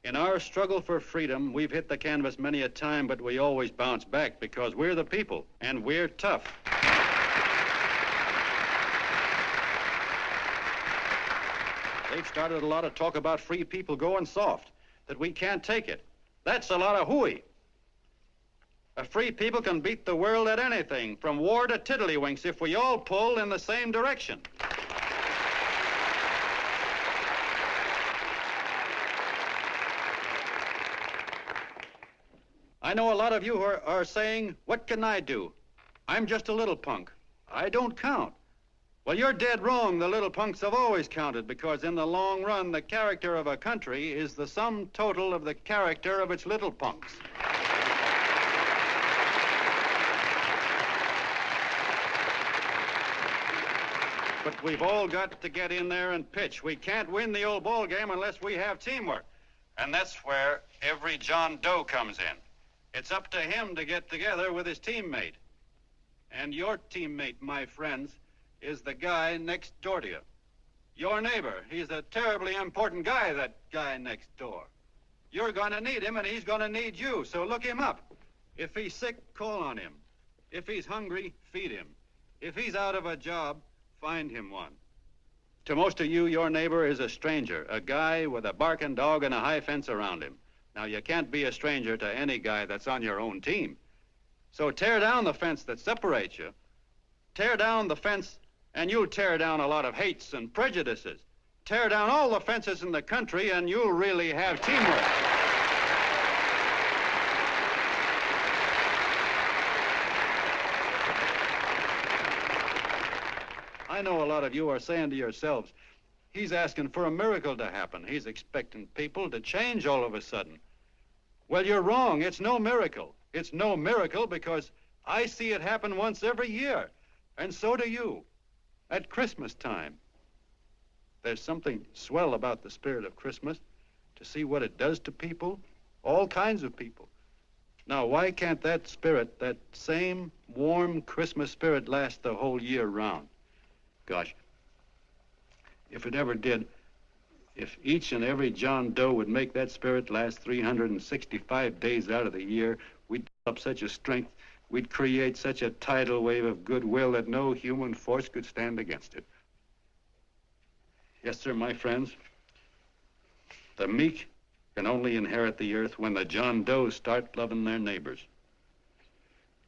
In our struggle for freedom, we've hit the canvas many a time, but we always bounce back because we're the people, and we're tough. They've started a lot of talk about free people going soft, that we can't take it. That's a lot of hooey. A free people can beat the world at anything, from war to tiddlywinks, if we all pull in the same direction. I know a lot of you are saying, "What can I do? I'm just a little punk. I don't count." Well, you're dead wrong. The little punks have always counted, because in the long run, the character of a country is the sum total of the character of its little punks. But we've all got to get in there and pitch. We can't win the old ball game unless we have teamwork. And that's where every John Doe comes in. It's up to him to get together with his teammate. And your teammate, my friends, is the guy next door to you. Your neighbor. He's a terribly important guy, that guy next door. You're going to need him, and he's going to need you, so look him up. If he's sick, call on him. If he's hungry, feed him. If he's out of a job, find him one. To most of you, your neighbor is a stranger, a guy with a barking dog and a high fence around him. Now, you can't be a stranger to any guy that's on your own team. So tear down the fence that separates you. Tear down the fence, and you'll tear down a lot of hates and prejudices. Tear down all the fences in the country, and you'll really have teamwork. I know a lot of you are saying to yourselves, "He's asking for a miracle to happen. He's expecting people to change all of a sudden." Well, you're wrong. It's no miracle. It's no miracle because I see it happen once every year, and so do you, at Christmas time. There's something swell about the spirit of Christmas, to see what it does to people, all kinds of people. Now, why can't that spirit, that same warm Christmas spirit, last the whole year round? Gosh, if it ever did, if each and every John Doe would make that spirit last 365 days out of the year, we'd develop such a strength, we'd create such a tidal wave of goodwill that no human force could stand against it. Yes, sir, my friends. The meek can only inherit the earth when the John Does start loving their neighbors.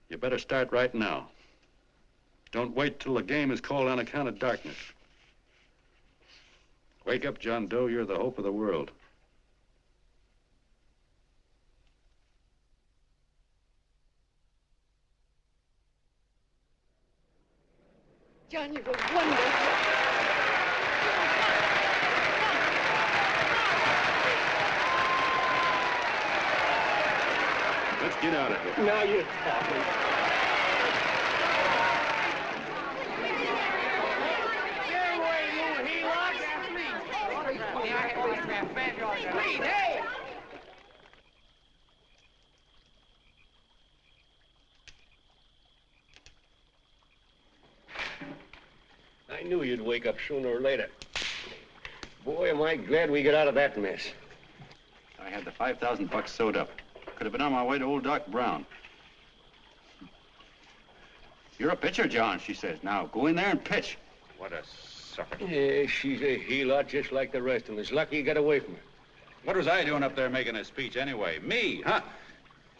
You better start right now. Don't wait till the game is called on account of darkness. Wake up, John Doe. You're the hope of the world. John, you were wonderful. Let's get out of here. Now you're talking. Please, hey! I knew you'd wake up sooner or later. Boy, am I glad we got out of that mess. I had the $5,000 sewed up. Could have been on my way to old Doc Brown. You're a pitcher, John, she says. Now, go in there and pitch. What a sucker. Yeah, she's a heel-out just like the rest of us. Lucky you got away from her. What was I doing up there making a speech anyway? Me, huh?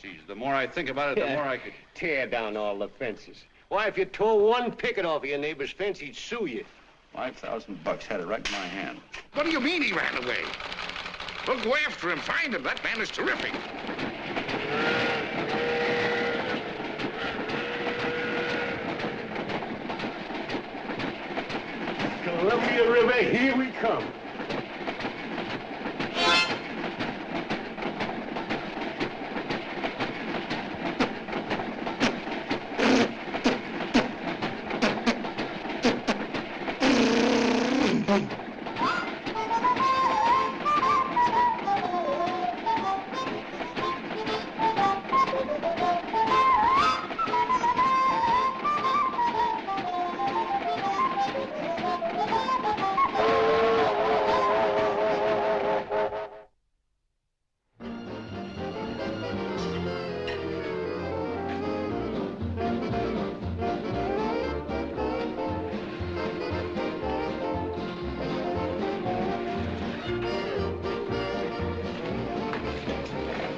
Geez, the more I think about it, the more I could... Tear down all the fences. Why, if you tore one picket off of your neighbor's fence, he'd sue you. $5,000 had it right in my hand. What do you mean he ran away? Well, go after him, find him. That man is terrific. Columbia River, here we come.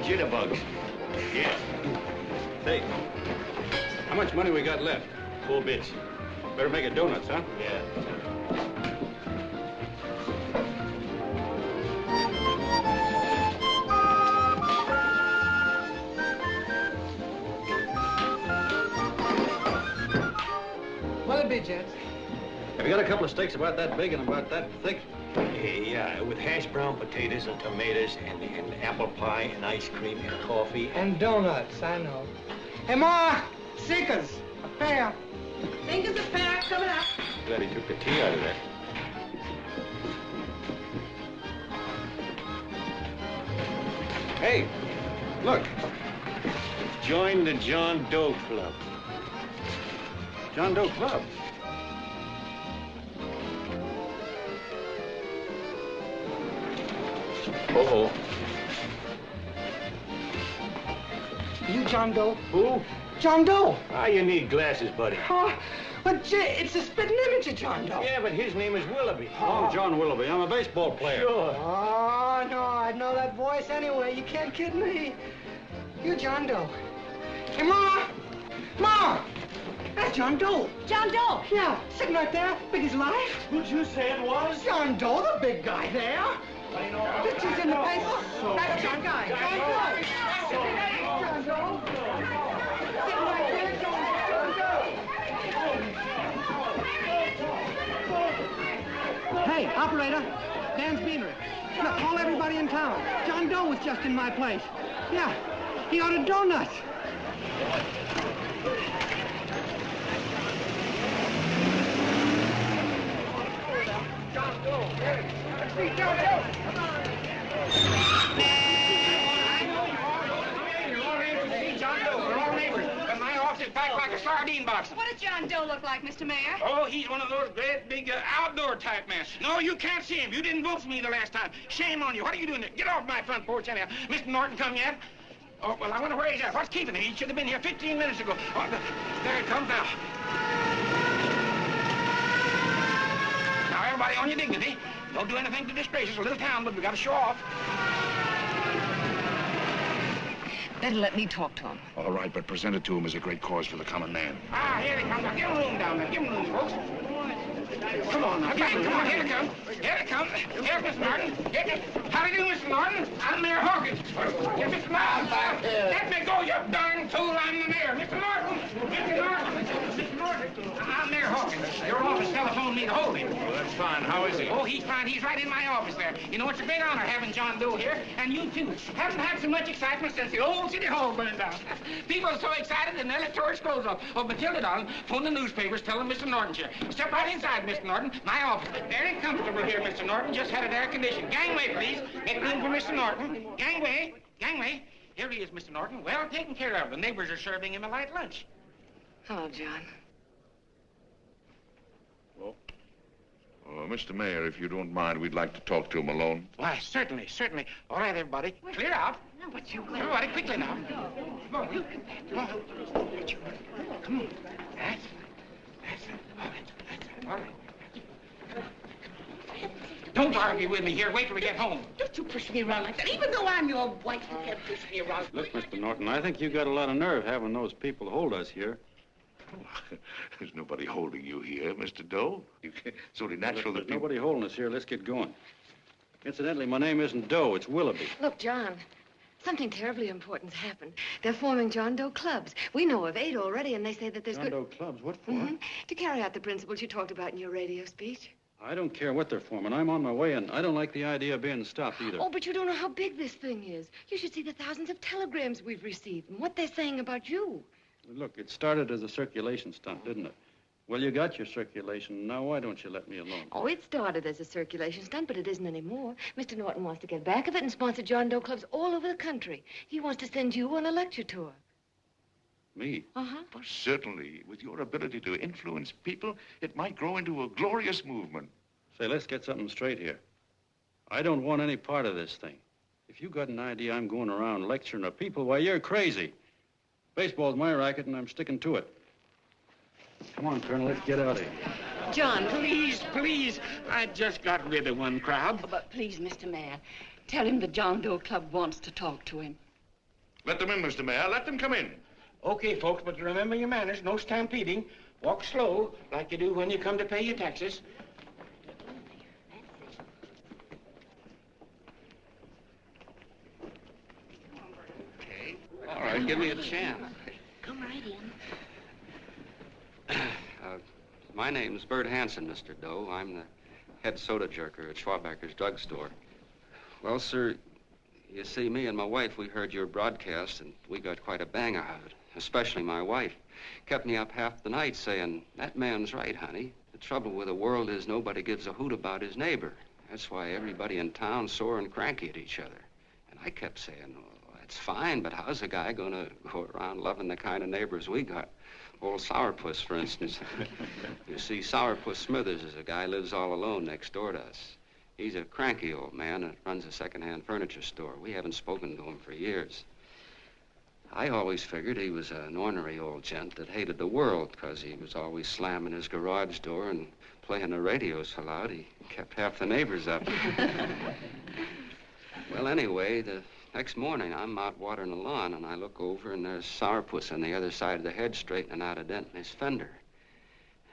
Jitterbugs. Yeah. Say, how much money we got left? 4 bits. Better make it donuts, huh? Yeah. What'll it be, gents? Have you got a couple of steaks about that big and about that thick? Yeah, with hash brown potatoes and tomatoes and apple pie and ice cream and coffee. And donuts, I know. Hey, Ma! Seekers! A pair. Fingers a pair coming up. Glad he took the tea out of that. Hey, look. Join the John Doe Club. John Doe Club? Uh-oh. You John Doe? Who? John Doe. Ah, you need glasses, buddy. Oh, but gee, it's a spitting image of John Doe. Yeah, but his name is Willoughby. Oh, John Willoughby. I'm a baseball player. Sure. Oh, no, I'd know that voice anyway. You can't kid me. You're John Doe. Hey, Ma! Ma! That's John Doe. John Doe? Yeah, sitting right there, big as life. Who'd you say it was? John Doe, the big guy there. Pictures in the paper. That's John Guy. John Doe. John Doe. Sitting right there, John Doe. Hey, operator. Dan's Beanery. Look, call everybody in town. John Doe was just in my place. Yeah, he ordered donuts. John Doe. Let's see John Doe. Come on. Packed like a sardine box. What does John Doe look like, Mr. Mayor? Oh, he's one of those great big outdoor type men. No, you can't see him. You didn't vote for me the last time. Shame on you. What are you doing there? Get off my front porch anyhow. Mr. Norton come yet? Oh, well, I wonder where he's at. What's keeping him? He should have been here 15 minutes ago. Oh, there it comes now. Now, everybody on your dignity. Don't do anything to disgrace us. A little town, but we got to show off. Better let me talk to him. All right, but present it to him as a great cause for the common man. Ah, here they come. Now, give him room down there. Give him room, folks. Come on now. Come on. Here they come. Here they come. Here's Mr. Norton. How do you do, Mr. Norton? I'm Mayor Hawkins. Here's Mr. Norton. Let me go, you darn fool. I'm the mayor. Mr. Norton. Mr. Norton. Mr. Norton. I'm Mayor Hawkins. Your office telephoned me to hold him. Well, that's fine. How is he? Oh, he's fine. He's right in my office there. You know, it's a big honor having John Doe here, and you too. Haven't had so much excitement since the old city hall burned down. People are so excited and their tourists clothes off. Oh, Matilda, darling, phone the newspapers, tell them Mr. Norton's here. Step right inside, Mr. Norton. My office. Very comfortable here, Mr. Norton. Just had it air conditioned. Gangway, please. Make room for Mr. Norton. Gangway. Gangway. Here he is, Mr. Norton. Well taken care of. The neighbors are serving him a light lunch. Hello, John. Well, Mr. Mayor, if you don't mind, we'd like to talk to him alone. Why, certainly, certainly. All right, everybody. Clear out. Everybody, quickly now. Come on, you. Come on. Come on. That's it. All right. Don't argue with me here. Wait till we get home. Don't you push me around like that. Even though I'm your wife, you can't push me around. Look, Mr. Norton, I think you got a lot of nerve having those people hold us here. There's nobody holding you here, Mr. Doe. It's only natural There's that people... nobody holding us here. Let's get going. Incidentally, my name isn't Doe. It's Willoughby. Look, John, something terribly important's happened. They're forming John Doe clubs. We know of 8 already, and they say that there's John Doe clubs? What for? To carry out the principles you talked about in your radio speech. I don't care what they're forming. I'm on my way, and I don't like the idea of being stopped either. Oh, but you don't know how big this thing is. You should see the thousands of telegrams we've received and what they're saying about you. Look, it started as a circulation stunt, didn't it? Well, you got your circulation. Now, why don't you let me alone? Oh, it started as a circulation stunt, but it isn't anymore. Mr. Norton wants to get back of it and sponsor John Doe clubs all over the country. He wants to send you on a lecture tour. Me? Uh-huh. Well, certainly, with your ability to influence people, it might grow into a glorious movement. Say, let's get something straight here. I don't want any part of this thing. If you got an idea I'm going around lecturing at people, why, you're crazy. Baseball's my racket, and I'm sticking to it. Come on, Colonel, let's get out of here. John, please. I just got rid of one crowd. Oh, but please, Mr. Mayor, tell him the John Doe Club wants to talk to him. Let them in, Mr. Mayor. Let them come in. Okay, folks, but remember your manners. No stampeding. Walk slow, like you do when you come to pay your taxes. Okay. All right, give me a chance. Come right in. My name's Bert Hansen, Mr. Doe. I'm the head soda jerker at Schwabacker's drugstore. Well, sir, you see, me and my wife, we heard your broadcast, and we got quite a bang out of it, especially my wife. Kept me up half the night saying, that man's right, honey. The trouble with the world is nobody gives a hoot about his neighbor. That's why everybody in town's sore and cranky at each other. And I kept saying, well, that's fine, but how's a guy gonna go around loving the kind of neighbors we got? Old Sourpuss, for instance. You see, Sourpuss Smithers is a guy lives all alone next door to us. He's a cranky old man that runs a second-hand furniture store. We haven't spoken to him for years. I always figured he was an ornery old gent that hated the world because he was always slamming his garage door and playing the radio so loud he kept half the neighbors up. Well, anyway, the next morning, I'm out watering the lawn, and I look over, and there's Sourpuss on the other side of the hedge straightening out a dent in his fender.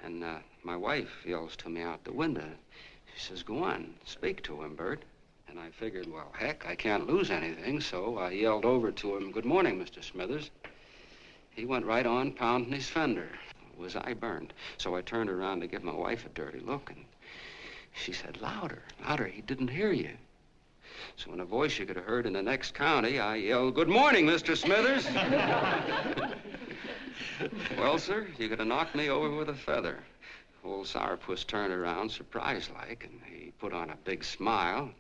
And my wife yells to me out the window. She says, go on, speak to him, Bert. And I figured, well, heck, I can't lose anything, so I yelled over to him, good morning, Mr. Smithers. He went right on pounding his fender. Was I burned? So I turned around to give my wife a dirty look, and she said, louder, he didn't hear you. So in a voice you could have heard in the next county, I yelled, good morning, Mr. Smithers. Well, sir, you could have knocked me over with a feather. Old Sourpuss turned around, surprised-like, and he put on a big smile,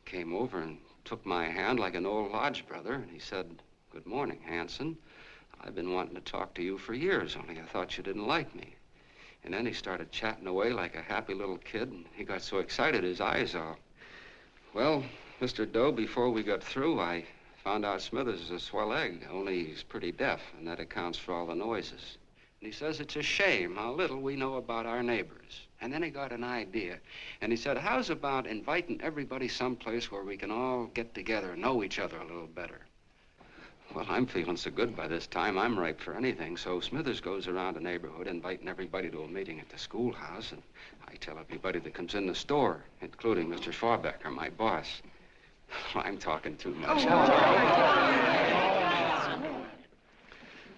came over and took my hand like an old lodge brother, and he said, good morning, Hanson. I've been wanting to talk to you for years, only I thought you didn't like me. And then he started chatting away like a happy little kid, and he got so excited his eyes all... Well, Mr. Doe, before we got through, I found out Smithers is a swell egg, only he's pretty deaf, and that accounts for all the noises. And he says it's a shame how little we know about our neighbors. And then he got an idea, and he said, how's about inviting everybody someplace where we can all get together and know each other a little better? Well, I'm feeling so good by this time, I'm ripe for anything, so Smithers goes around the neighborhood inviting everybody to a meeting at the schoolhouse, and I tell everybody that comes in the store, including Mr. Schwabacker, my boss. I'm talking too much.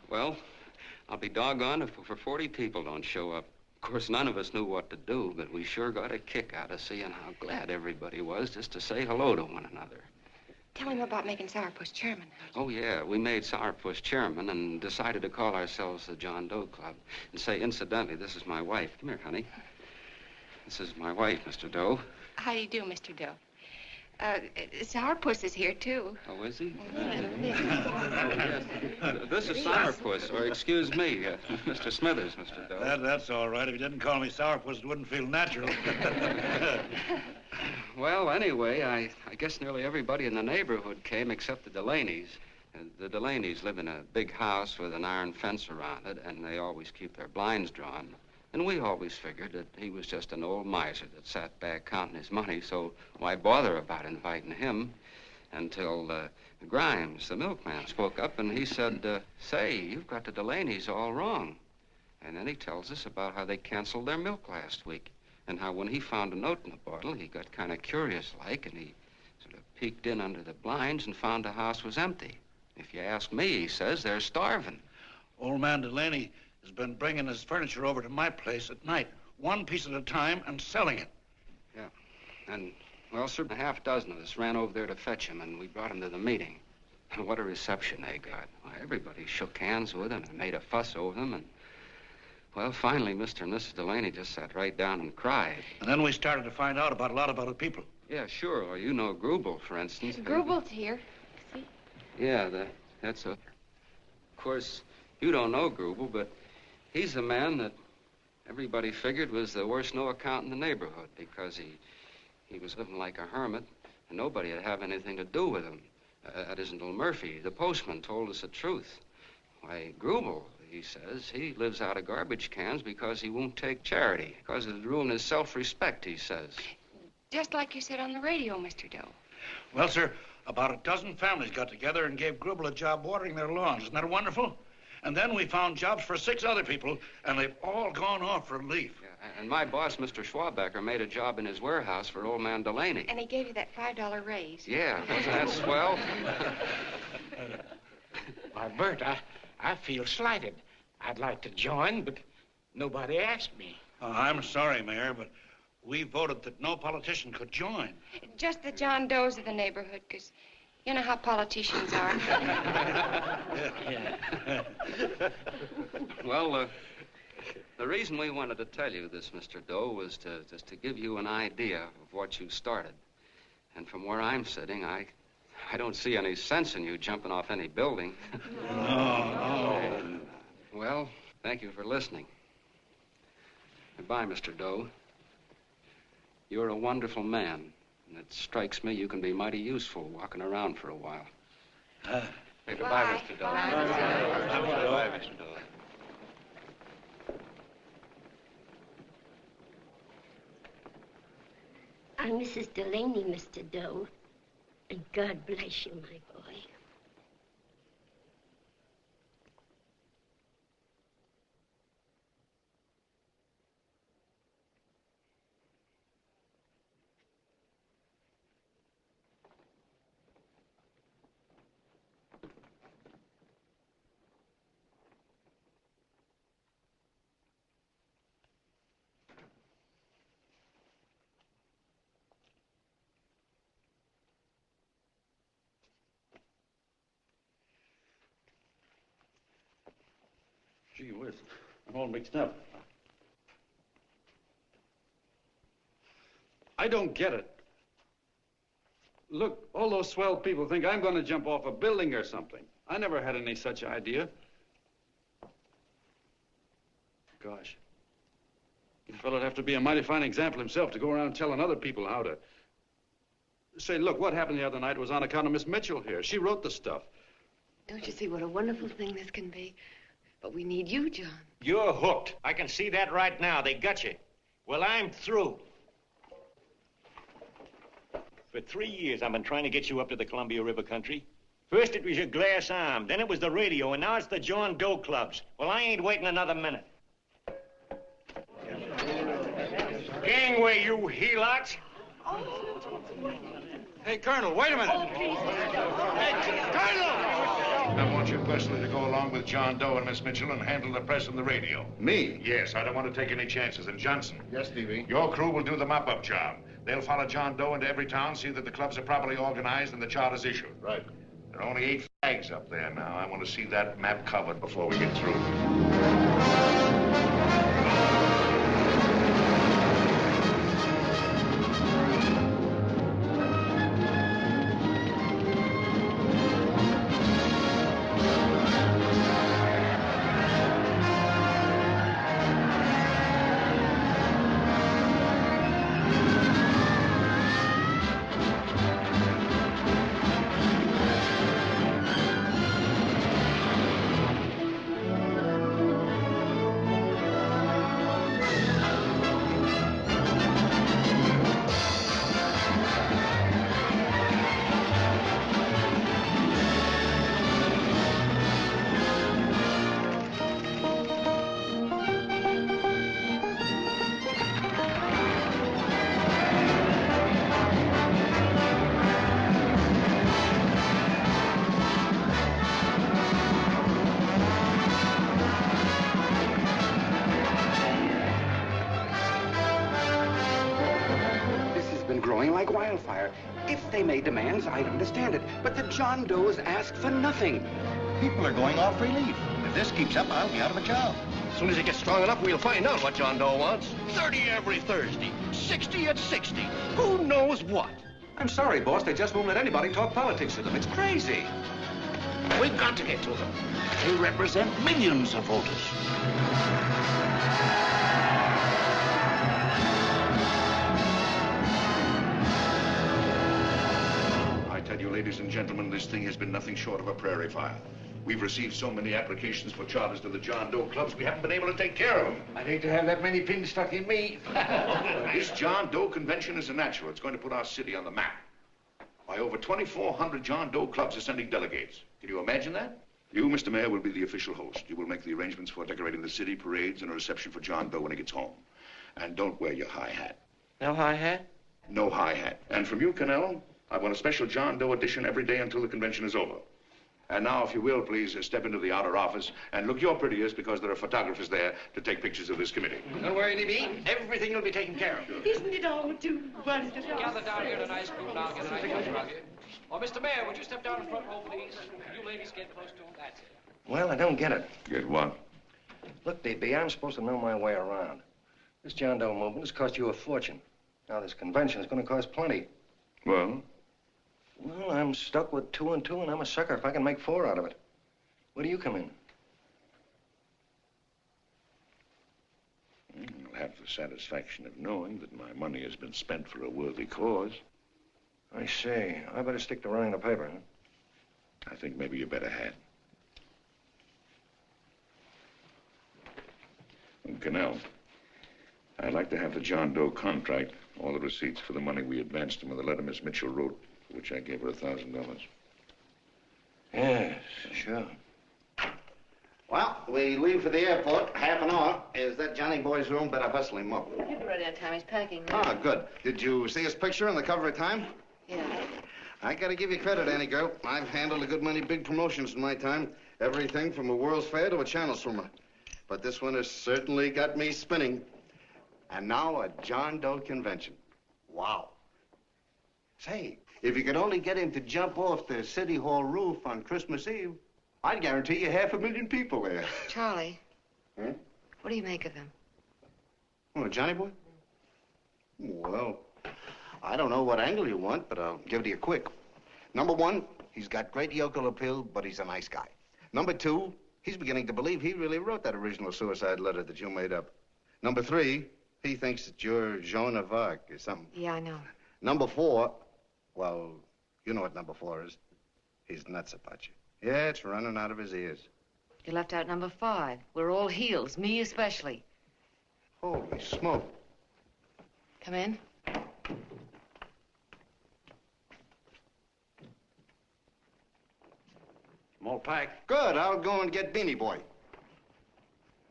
Well, I'll be doggone if over 40 people don't show up. Of course, none of us knew what to do, but we sure got a kick out of seeing how glad everybody was just to say hello to one another. Tell him about making Sourpuss chairman. Oh, yeah, we made Sourpuss chairman and decided to call ourselves the John Doe Club. And say, incidentally, this is my wife. Come here, honey. This is my wife, Mr. Doe. How do you do, Mr. Doe? Sourpuss is here, too. Oh, is he? Yes. This is Sourpuss, or excuse me, Mr. Smithers, Mr. Doe. That's all right. If you didn't call me Sourpuss, it wouldn't feel natural. Well, anyway, I guess nearly everybody in the neighborhood came except the Delaney's. The Delaney's live in a big house with an iron fence around it, and they always keep their blinds drawn. And we always figured that he was just an old miser that sat back counting his money, so why bother about inviting him? Until Grimes, the milkman, spoke up, and he said, say, you've got the Delaney's all wrong. And then he tells us about how they canceled their milk last week, and how when he found a note in the bottle, he got kind of curious-like, and he sort of peeked in under the blinds and found the house was empty. If you ask me, he says, they're starving. Old man Delaney has been bringing his furniture over to my place at night, one piece at a time, and selling it. Yeah. And, well, sir, a half dozen of us ran over there to fetch him, and we brought him to the meeting. And what a reception they got. Why, everybody shook hands with him and made a fuss over them, and, well, finally, Mr. and Mrs. Delaney just sat right down and cried. And then we started to find out about a lot of other people. Yeah, sure. Well, you know Grubel, for instance. Grubel's here. See? Yeah, that's a... Of course, you don't know Grubel, but he's the man that everybody figured was the worst no-account in the neighborhood because he was living like a hermit and nobody would have anything to do with him. That isn't Little Murphy. The postman told us the truth. Why, Grubel, he says, he lives out of garbage cans because he won't take charity, because it'd ruin his self-respect, he says. Just like you said on the radio, Mr. Doe. Well, sir, about a dozen families got together and gave Grubel a job watering their lawns. Isn't that wonderful? And then we found jobs for 6 other people, and they've all gone off for leave. Yeah, and my boss, Mr. Schwabecker, made a job in his warehouse for old man Delaney. And he gave you that $5 raise. Yeah, wasn't that swell? Why, Bert, I feel slighted. I'd like to join, but nobody asked me. I'm sorry, Mayor, but we voted that no politician could join. Just the John Does of the neighborhood, because you know how politicians are. Well, the reason we wanted to tell you this, Mr. Doe, was just to give you an idea of what you started. And from where I'm sitting, I don't see any sense in you jumping off any building. No. Well, thank you for listening. Goodbye, Mr. Doe. You're a wonderful man, and it strikes me you can be mighty useful walking around for a while. Hey, goodbye, Mr. Doe. Goodbye, Mr. Doe. I'm Mrs. Delaney, Mr. Doe, and God bless you, my boy. Gee whiz, I'm all mixed up. I don't get it. Look, all those swell people think I'm going to jump off a building or something. I never had any such idea. Gosh. The fellow'd have to be a mighty fine example himself to go around telling other people how to... Say, look, what happened the other night was on account of Miss Mitchell here. She wrote the stuff. Don't you see what a wonderful thing this can be? But we need you, John. You're hooked. I can see that right now. They got you. Well, I'm through. For 3 years, I've been trying to get you up to the Columbia River country. First, it was your glass arm. Then it was the radio. And now it's the John Doe clubs. Well, I ain't waiting another minute. Gangway, you helots. Hey, Colonel, wait a minute. Oh, please, Hey, Colonel! I want you personally to go along with John Doe and Miss Mitchell and handle the press and the radio. Me? Yes, I don't want to take any chances. And Johnson. Yes, Stevie? Your crew will do the mop-up job. They'll follow John Doe into every town, see that the clubs are properly organized and the charters issued. Right. There are only 8 flags up there now. I want to see that map covered before we get through. growing like wildfire. If they made demands, I'd understand it. But the John Does ask for nothing. People are going off relief. If this keeps up, I'll be out of a job. As soon as it gets strong enough, we'll find out what John Doe wants. 30 every Thursday, 60 at 60. Who knows what? I'm sorry, boss. They just won't let anybody talk politics to them. It's crazy. We've got to get to them. They represent millions of voters. I tell you, ladies and gentlemen, this thing has been nothing short of a prairie fire. We've received so many applications for charters to the John Doe clubs, we haven't been able to take care of them. I'd hate to have that many pins stuck in me. This John Doe convention is a natural. It's going to put our city on the map. Why, over 2,400 John Doe clubs are sending delegates. Can you imagine that? You, Mr. Mayor, will be the official host. You will make the arrangements for decorating the city, parades, and a reception for John Doe when he gets home. And don't wear your high hat. No high hat? No high hat. And from you, Connell, I want a special John Doe edition every day until the convention is over. And now, if you will, please step into the outer office and look your prettiest because there are photographers there to take pictures of this committee. Don't worry, D.B. Everything will be taken care of. Isn't it all too wonderful? Gather down here in an ice cream and I'll get an ice cream rug. Oh, Mr. Mayor, would you step down in front row, please? You ladies get close to him. That's it. Well, I don't get it. Get what? Look, D.B., I'm supposed to know my way around. This John Doe movement has cost you a fortune. Now, this convention is going to cost plenty. Well? Well, I'm stuck with 2 and 2, and I'm a sucker if I can make 4 out of it. Where do you come in? You'll have the satisfaction of knowing that my money has been spent for a worthy cause. I see. I better stick to running the paper, huh? I think maybe you better had. And Connell, I'd like to have the John Doe contract, all the receipts for the money we advanced him, and the letter Miss Mitchell wrote, for which I gave her $1,000. Yes, sure. Well, we leave for the airport. Half an hour. Is that Johnny boy's room? Better hustle him up. He'll be ready on time. He's packing. Ah, good. Did you see his picture on the cover of Time? Yeah. I gotta give you credit, Annie girl. I've handled a good many big promotions in my time. Everything from a World's Fair to a Channel swimmer. But this one has certainly got me spinning. And now a John Doe convention. Wow. Say, if you could only get him to jump off the City Hall roof on Christmas Eve, I'd guarantee you 500,000 people there. Charlie. Huh? What do you make of him? Oh, Johnny boy? Well, I don't know what angle you want, but I'll give it to you quick. Number 1, he's got great yokel appeal, but he's a nice guy. Number 2, he's beginning to believe he really wrote that original suicide letter that you made up. Number 3, he thinks that you're Joan of Arc or something. Yeah, I know. Number 4, well, you know what number 4 is. He's nuts about you. Yeah, it's running out of his ears. You left out number 5. We're all heels, me especially. Holy smoke. Come in. Small pack. Good. I'll go and get Beanie Boy.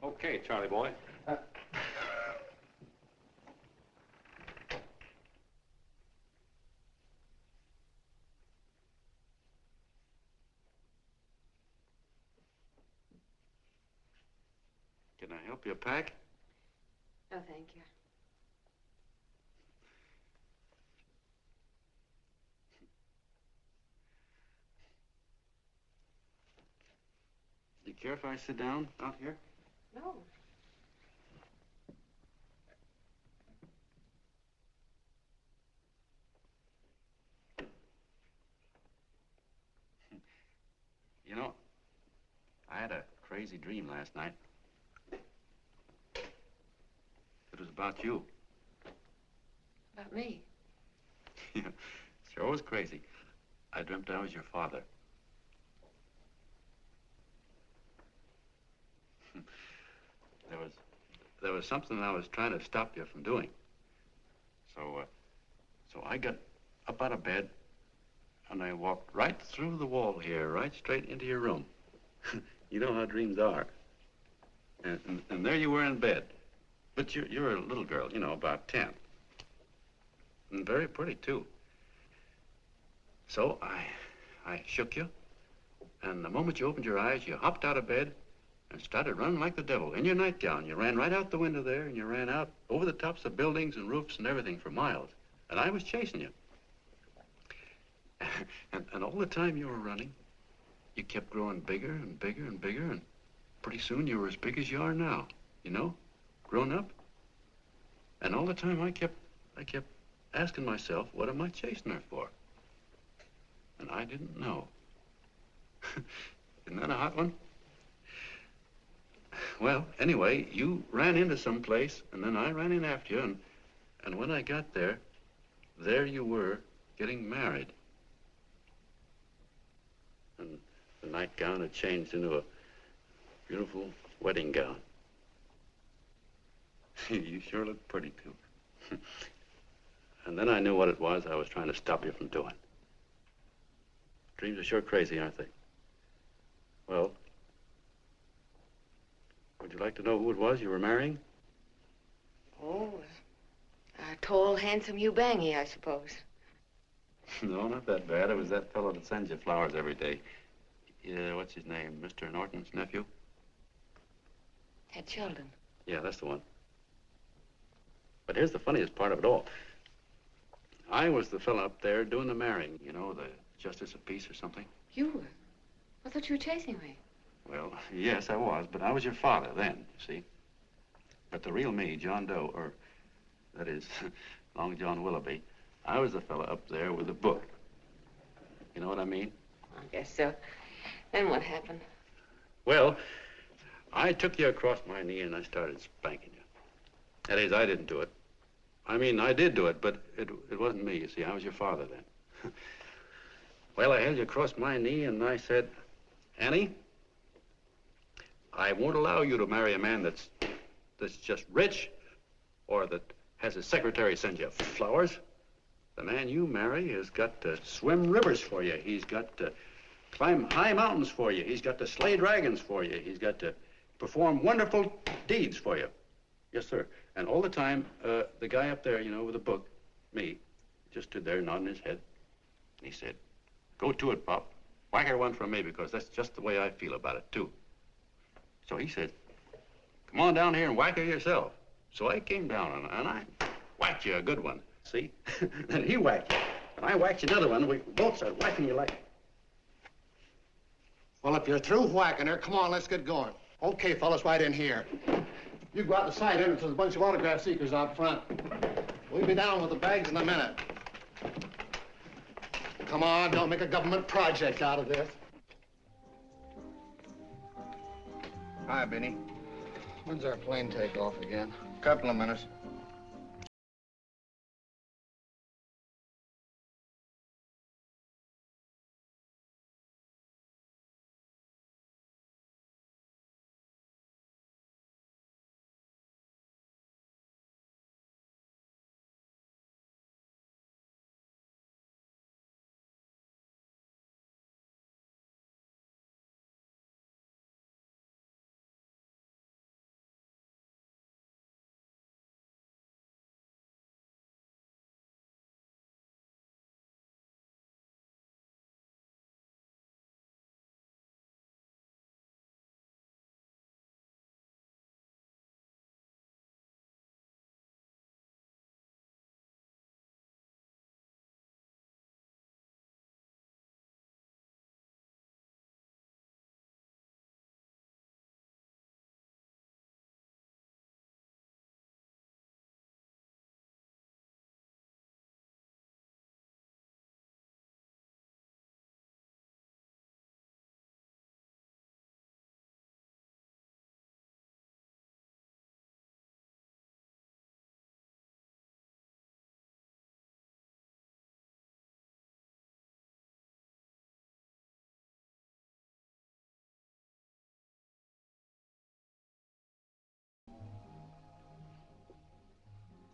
Okay, Charlie boy. Can I help you pack? No, thank you. Do you care if I sit down out here? No. You know, I had a crazy dream last night. It was about you. About me? Sure was crazy. I dreamt I was your father. There was something I was trying to stop you from doing. So I got up out of bed and I walked right through the wall here, right straight into your room. You know how dreams are. And there you were in bed. But you're a little girl, you know, about 10. And very pretty, too. So I shook you, and the moment you opened your eyes, you hopped out of bed and started running like the devil in your nightgown. You ran right out the window there, and you ran out over the tops of buildings and roofs and everything for miles. And I was chasing you. And all the time you were running, you kept growing bigger and bigger and bigger, and pretty soon you were as big as you are now, you know, grown up. And all the time I kept asking myself, what am I chasing her for? And I didn't know. Isn't that a hot one? Well, anyway, you ran into some place, and then I ran in after you, and when I got there you were getting married. And the nightgown had changed into a beautiful wedding gown. You sure look pretty, too. And then I knew what it was I was trying to stop you from doing. Dreams are sure crazy, aren't they? Well, would you like to know who it was you were marrying? Oh, a tall, handsome Ubangi, I suppose. No, not that bad. It was that fellow that sends you flowers every day. Yeah, what's his name? Mr. Norton's nephew? Ted Sheldon. Yeah, that's the one. But here's the funniest part of it all. I was the fellow up there doing the marrying, you know, the justice of peace or something. You were? I thought you were chasing me. Well, yes, I was, but I was your father then, you see. But the real me, John Doe, or that is, Long John Willoughby, I was the fellow up there with the book. You know what I mean? I guess so. Then what happened? Well, I took you across my knee and I started spanking you. That is, I didn't do it. I mean, I did do it, but it wasn't me, you see. I was your father then. Well, I held you across my knee and I said, Annie, I won't allow you to marry a man that's just rich or that has his secretary send you flowers. The man you marry has got to swim rivers for you. He's got to climb high mountains for you. He's got to slay dragons for you. He's got to perform wonderful deeds for you. Yes, sir. And all the time, the guy up there, you know, with the book, me, just stood there nodding his head. And he said, go to it, Pop. Whack her one from me, because that's just the way I feel about it, too. So he said, come on down here and whack her yourself. So I came down and I whacked you a good one, see? Then he whacked you, and I whacked you another one, and we both started whacking you like... Well, if you're through whacking her, come on, let's get going. Okay, fellas, right in here. You go out the side entrance, there's a bunch of autograph seekers out front. We'll be down with the bags in a minute. Come on, don't make a government project out of this. Hi, Benny. When's our plane take off again? Couple of minutes.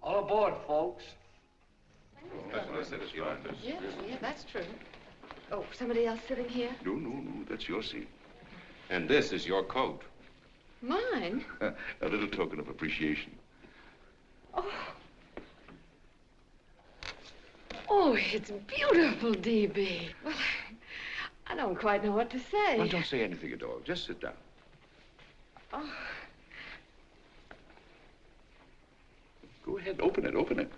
All aboard, folks. Yeah, that's true. Oh, somebody else sitting here? No, that's your seat. And this is your coat. Mine? A little token of appreciation. Oh, it's beautiful, D.B. Well, I don't quite know what to say. Well, don't say anything at all. Just sit down. Oh. Go ahead, open it.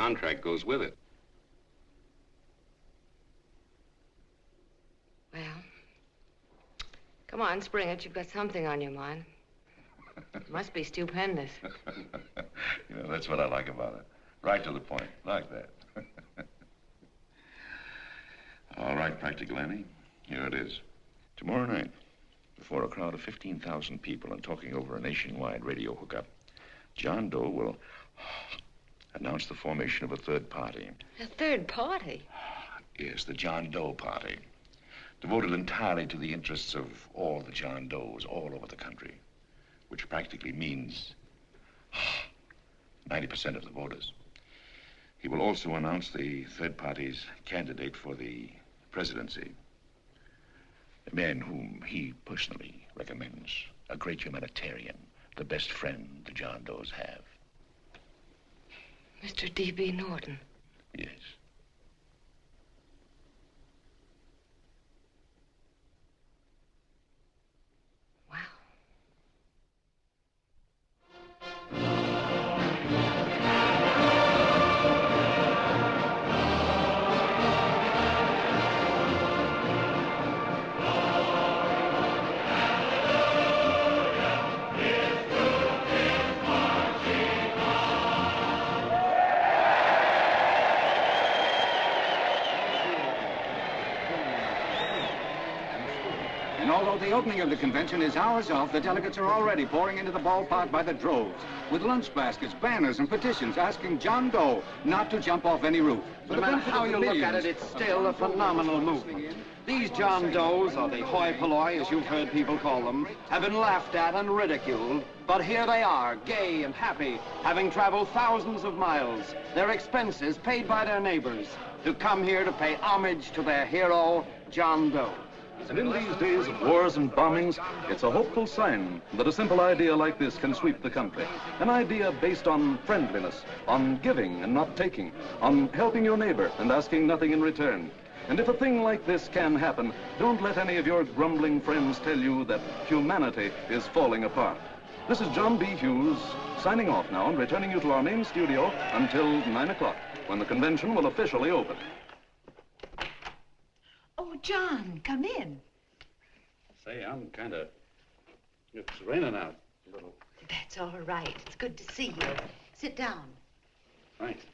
contract goes with it. Well, come on, spring it. You've got something on your mind. It must be stupendous. You know, that's what I like about it. Right to the point, like that. All right, Practical Annie, here it is. Tomorrow night, before a crowd of 15,000 people and talking over a nationwide radio hookup, John Doe will announce the formation of a third party. A third party? Yes, the John Doe Party, devoted entirely to the interests of all the John Does all over the country, which practically means 90% of the voters. He will also announce the third party's candidate for the presidency, a man whom he personally recommends, a great humanitarian, the best friend the John Does have. Mr. D.B. Norton. Yes. And although the opening of the convention is hours off, the delegates are already pouring into the ballpark by the droves, with lunch baskets, banners, and petitions asking John Doe not to jump off any roof. No matter how you look at it, it's still a phenomenal movement. These John Does, or the hoi polloi, as you've heard people call them, have been laughed at and ridiculed. But here they are, gay and happy, having traveled thousands of miles, their expenses paid by their neighbors, to come here to pay homage to their hero, John Doe. And in these days of wars and bombings, it's a hopeful sign that a simple idea like this can sweep the country. An idea based on friendliness, on giving and not taking, on helping your neighbor and asking nothing in return. And if a thing like this can happen, don't let any of your grumbling friends tell you that humanity is falling apart. This is John B. Hughes, signing off now and returning you to our main studio until 9 o'clock, when the convention will officially open. Oh, John, come in. Say, I'm kind of... It's raining out a little. That's all right. It's good to see you. Sit down. Thanks.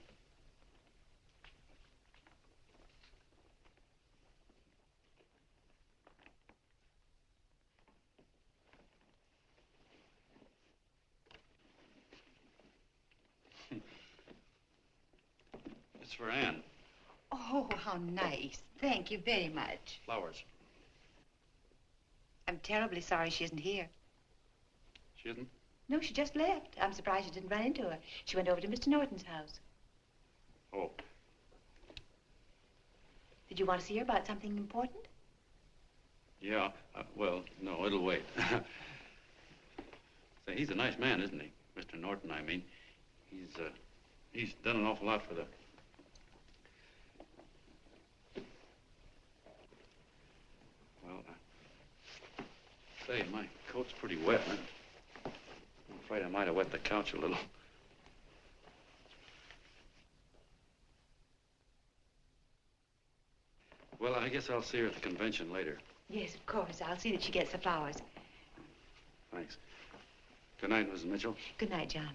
It's for Anne. Oh, how nice. Thank you very much. Flowers. I'm terribly sorry she isn't here. She isn't? No, she just left. I'm surprised you didn't run into her. She went over to Mr. Norton's house. Oh. Did you want to see her about something important? Yeah. Well, no, it'll wait. Say, he's a nice man, isn't he? Mr. Norton, I mean. He's done an awful lot for the... Well, say, my coat's pretty wet. I'm afraid I might have wet the couch a little. Well, I guess I'll see her at the convention later. Yes, of course. I'll see that she gets the flowers. Thanks. Good night, Mrs. Mitchell. Good night, John.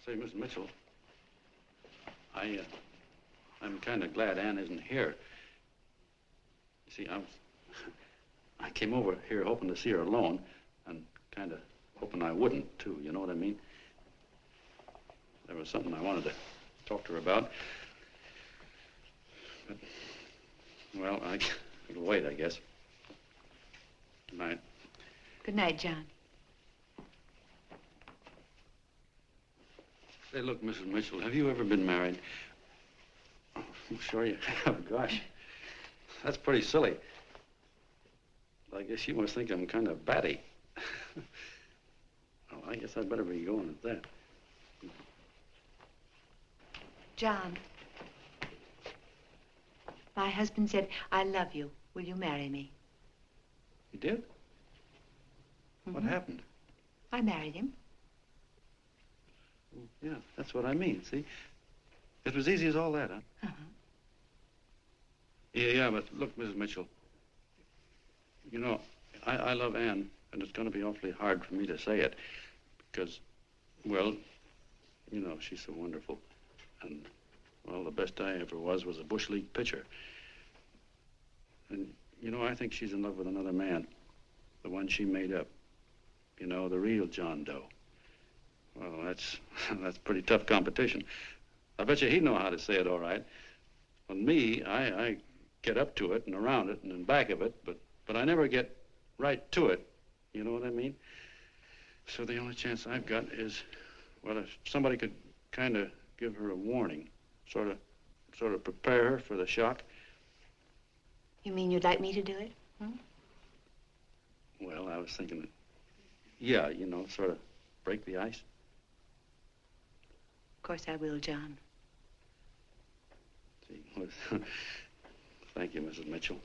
Say, Miss Mitchell, I'm kind of glad Anne isn't here. You see, I came over here hoping to see her alone, and kind of hoping I wouldn't, too, you know what I mean? There was something I wanted to talk to her about. But, well, it'll wait, I guess. Good night. Good night, John. Say, look, Mrs. Mitchell, have you ever been married? Oh, I'm sure you have. Gosh, that's pretty silly. I guess you must think I'm kind of batty. Well, I guess I'd better be going at that. John, my husband said, I love you. Will you marry me? You did? What happened? I married him. Yeah, that's what I mean, see? It was easy as all that, huh? Uh-huh. Yeah, but look, Mrs. Mitchell, you know, I love Anne, and it's going to be awfully hard for me to say it because, well, you know, she's so wonderful. And, well, the best I ever was a Bush League pitcher. And, you know, I think she's in love with another man, the one she made up. You know, the real John Doe. Well, that's pretty tough competition. I bet you he'd know how to say it all right. On me, I get up to it and around it and in back of it, but I never get right to it. You know what I mean? So the only chance I've got is, well, if somebody could kind of give her a warning, sort of prepare her for the shock. You mean you'd like me to do it? Hmm? Well, I was thinking that, yeah, you know, sort of break the ice. Of course I will, John. See, well, thank you, Mrs. Mitchell.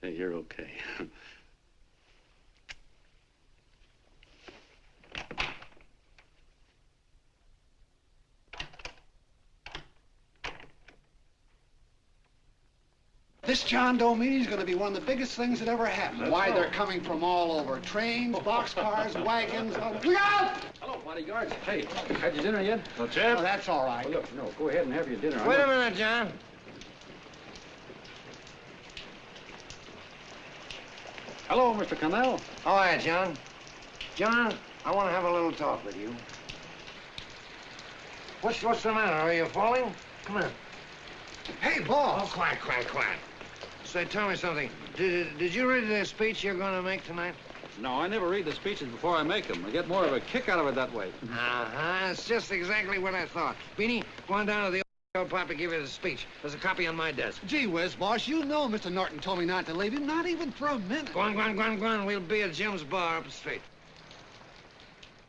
Hey, you're okay. This John Doe meeting is going to be one of the biggest things that ever happened. Why, they're coming from all over. Trains, boxcars, wagons. Look out! Hello, bodyguards. Hey, had your dinner yet? No, Chip. Oh, that's all right. Well, look, no, go ahead and have your dinner. Wait a minute, John. Hello, Mr. Connell. How are you, John? John, I want to have a little talk with you. What's the matter? Are you falling? Come here. Hey, boss. Oh, quiet. Say, tell me something. Did you read the speech you're going to make tonight? No, I never read the speeches before I make them. I get more of a kick out of it that way. Uh-huh. It's just exactly what I thought. Beanie, go on down to the old pop to give you the speech. There's a copy on my desk. Gee whiz, boss, you know Mr. Norton told me not to leave him, not even for a minute. Go on. We'll be at Jim's bar up the street.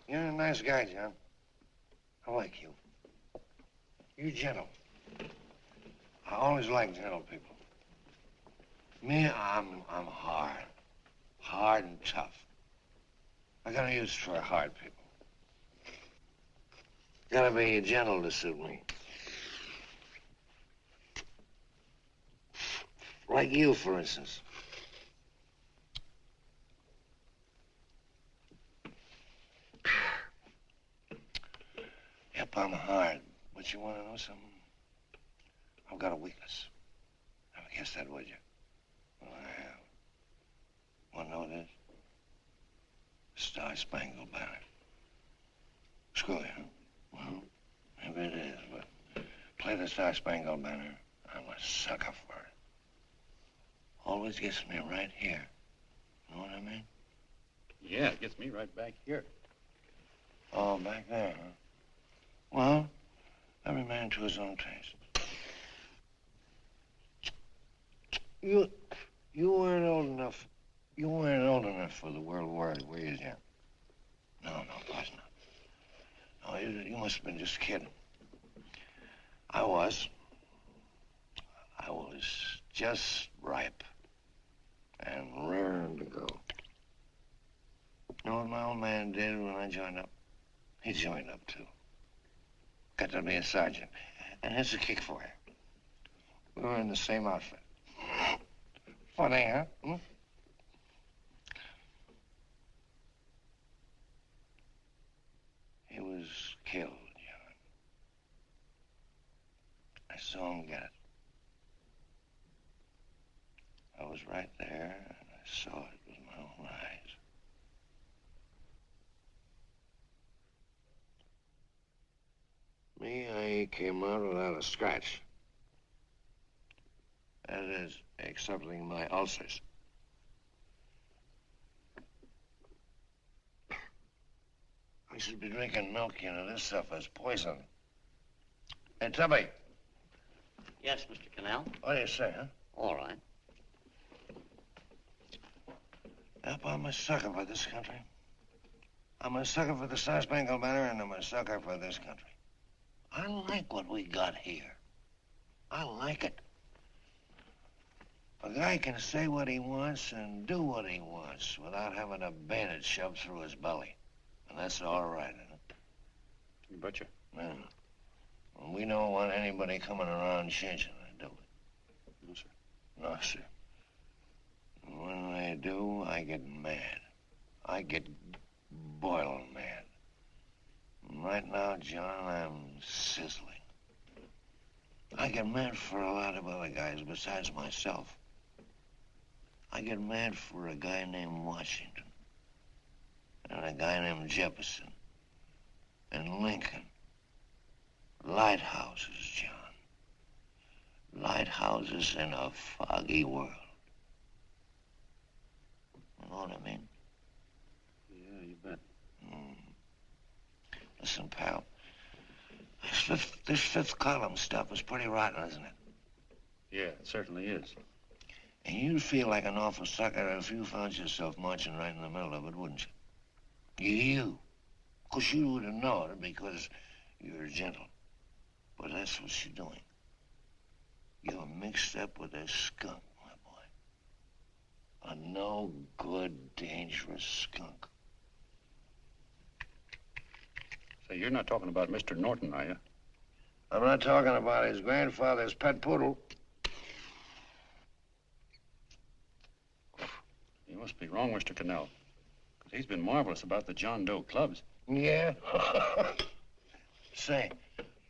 You're a nice guy, John. I like you. You're gentle. I always like gentle people. Me, I'm hard and tough. I got no use for hard people. Gotta be gentle to suit me. Like you, for instance. Yep, I'm hard. But you want to know something? I've got a weakness. Never guess that, would you? Well, I have. Want to know what it is? Star-Spangled Banner. Screw you, huh? Well, maybe it is, but play the Star-Spangled Banner. I'm a sucker for it. Always gets me right here. Know what I mean? Yeah, it gets me right back here. Oh, back there, huh? Well, every man to his own taste. You weren't old enough. You weren't old enough for the World War, were you, Jim? No, of course not. No, you must have been just kidding. I was just ripe and raring to go. You know what my old man did when I joined up? He joined up, too. Got to be a sergeant. And here's a kick for you. We were in the same outfit. Funny, huh? Hmm? He was killed, John. I saw him get it. I was right there, and I saw it with my own eyes. Me, I came out without a scratch. That is, excepting my ulcers. I should be drinking milk, you know. This stuff is poison. Hey, Tubby. Yes, Mr. Connell? What do you say, huh? All right. Yep, I'm a sucker for this country. I'm a sucker for the Star-Spangled Banner, and I'm a sucker for this country. I like what we got here. I like it. A guy can say what he wants and do what he wants without having a bayonet shoved through his belly. And that's all right, isn't it? You betcha. Yeah. Well, we don't want anybody coming around changing it, do we? No, sir. No, sir. And when they do, I get mad. I get boiling mad. And right now, John, I'm sizzling. I get mad for a lot of other guys besides myself. I get mad for a guy named Washington, and a guy named Jefferson, and Lincoln. Lighthouses, John. Lighthouses in a foggy world. You know what I mean? Yeah, you bet. Listen, pal. This fifth column stuff is pretty rotten, isn't it? Yeah, it certainly is. And you'd feel like an awful sucker if you found yourself marching right in the middle of it, wouldn't you? You. Of course, you wouldn't know it because you're gentle. But that's what you're doing. You're mixed up with a skunk, my boy. A no-good, dangerous skunk. Say, you're not talking about Mr. Norton, are you? I'm not talking about his grandfather's pet poodle. You must be wrong, Mr. Connell. Because he's been marvelous about the John Doe clubs. Yeah? Say,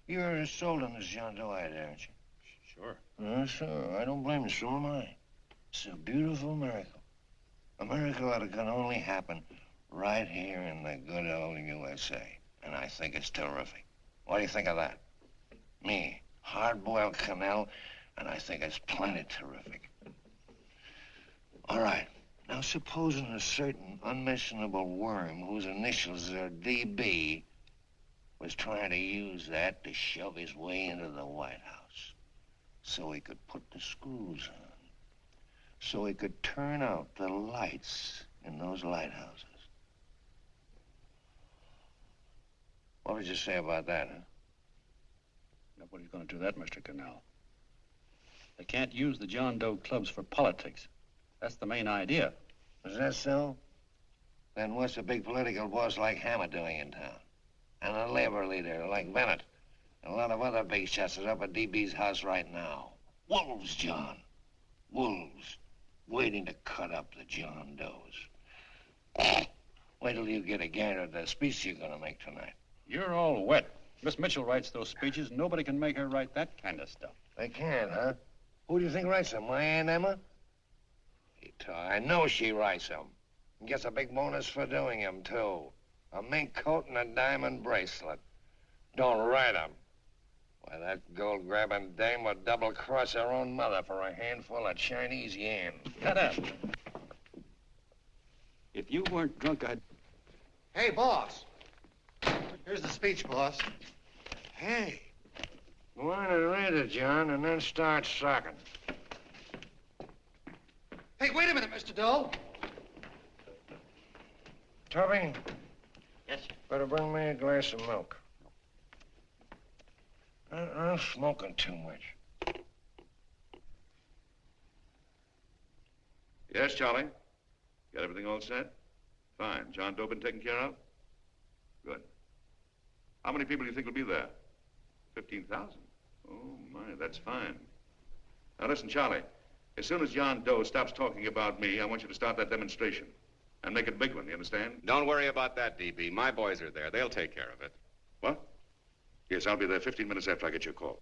you're sold on this John Doe idea, aren't you? Sure. Sure. I don't blame you. So am I. It's a beautiful miracle. A miracle that can only happen right here in the good old USA. And I think it's terrific. What do you think of that? Me, hard-boiled Connell, and I think it's plenty terrific. All right. Now, supposing a certain unmentionable worm whose initials are DB was trying to use that to shove his way into the White House so he could put the screws on, so he could turn out the lights in those lighthouses. What would you say about that, huh? Nobody's going to do that, Mr. Connell. They can't use the John Doe clubs for politics. That's the main idea. Is that so? Then what's a big political boss like Hammer doing in town? And a labor leader like Bennett? And a lot of other big shots are up at DB's house right now. Wolves, John. Wolves. Waiting to cut up the John Does. Wait till you get a gander at the speech you're going to make tonight. You're all wet. Miss Mitchell writes those speeches. Nobody can make her write that kind of stuff. They can't, huh? Who do you think writes them? My Aunt Emma? I know she writes them. And gets a big bonus for doing them, too. A mink coat and a diamond bracelet. Don't write them. Why, that gold-grabbing dame would double-cross her own mother for a handful of Chinese yen. Shut up. If you weren't drunk, I'd... Hey, boss. Here's the speech, boss. Hey. Go on and read it, John, and then start sucking. Hey, wait a minute, Mr. Doe. Tubby? Yes, sir. Better bring me a glass of milk. I'm smoking too much. Yes, Charlie? Got everything all set? Fine. John Doe been taken care of? Good. How many people do you think will be there? 15,000? Oh, my, that's fine. Now, listen, Charlie. As soon as John Doe stops talking about me, I want you to start that demonstration. And make it a big one, you understand? Don't worry about that, DB. My boys are there. They'll take care of it. What? Yes, I'll be there 15 minutes after I get your call.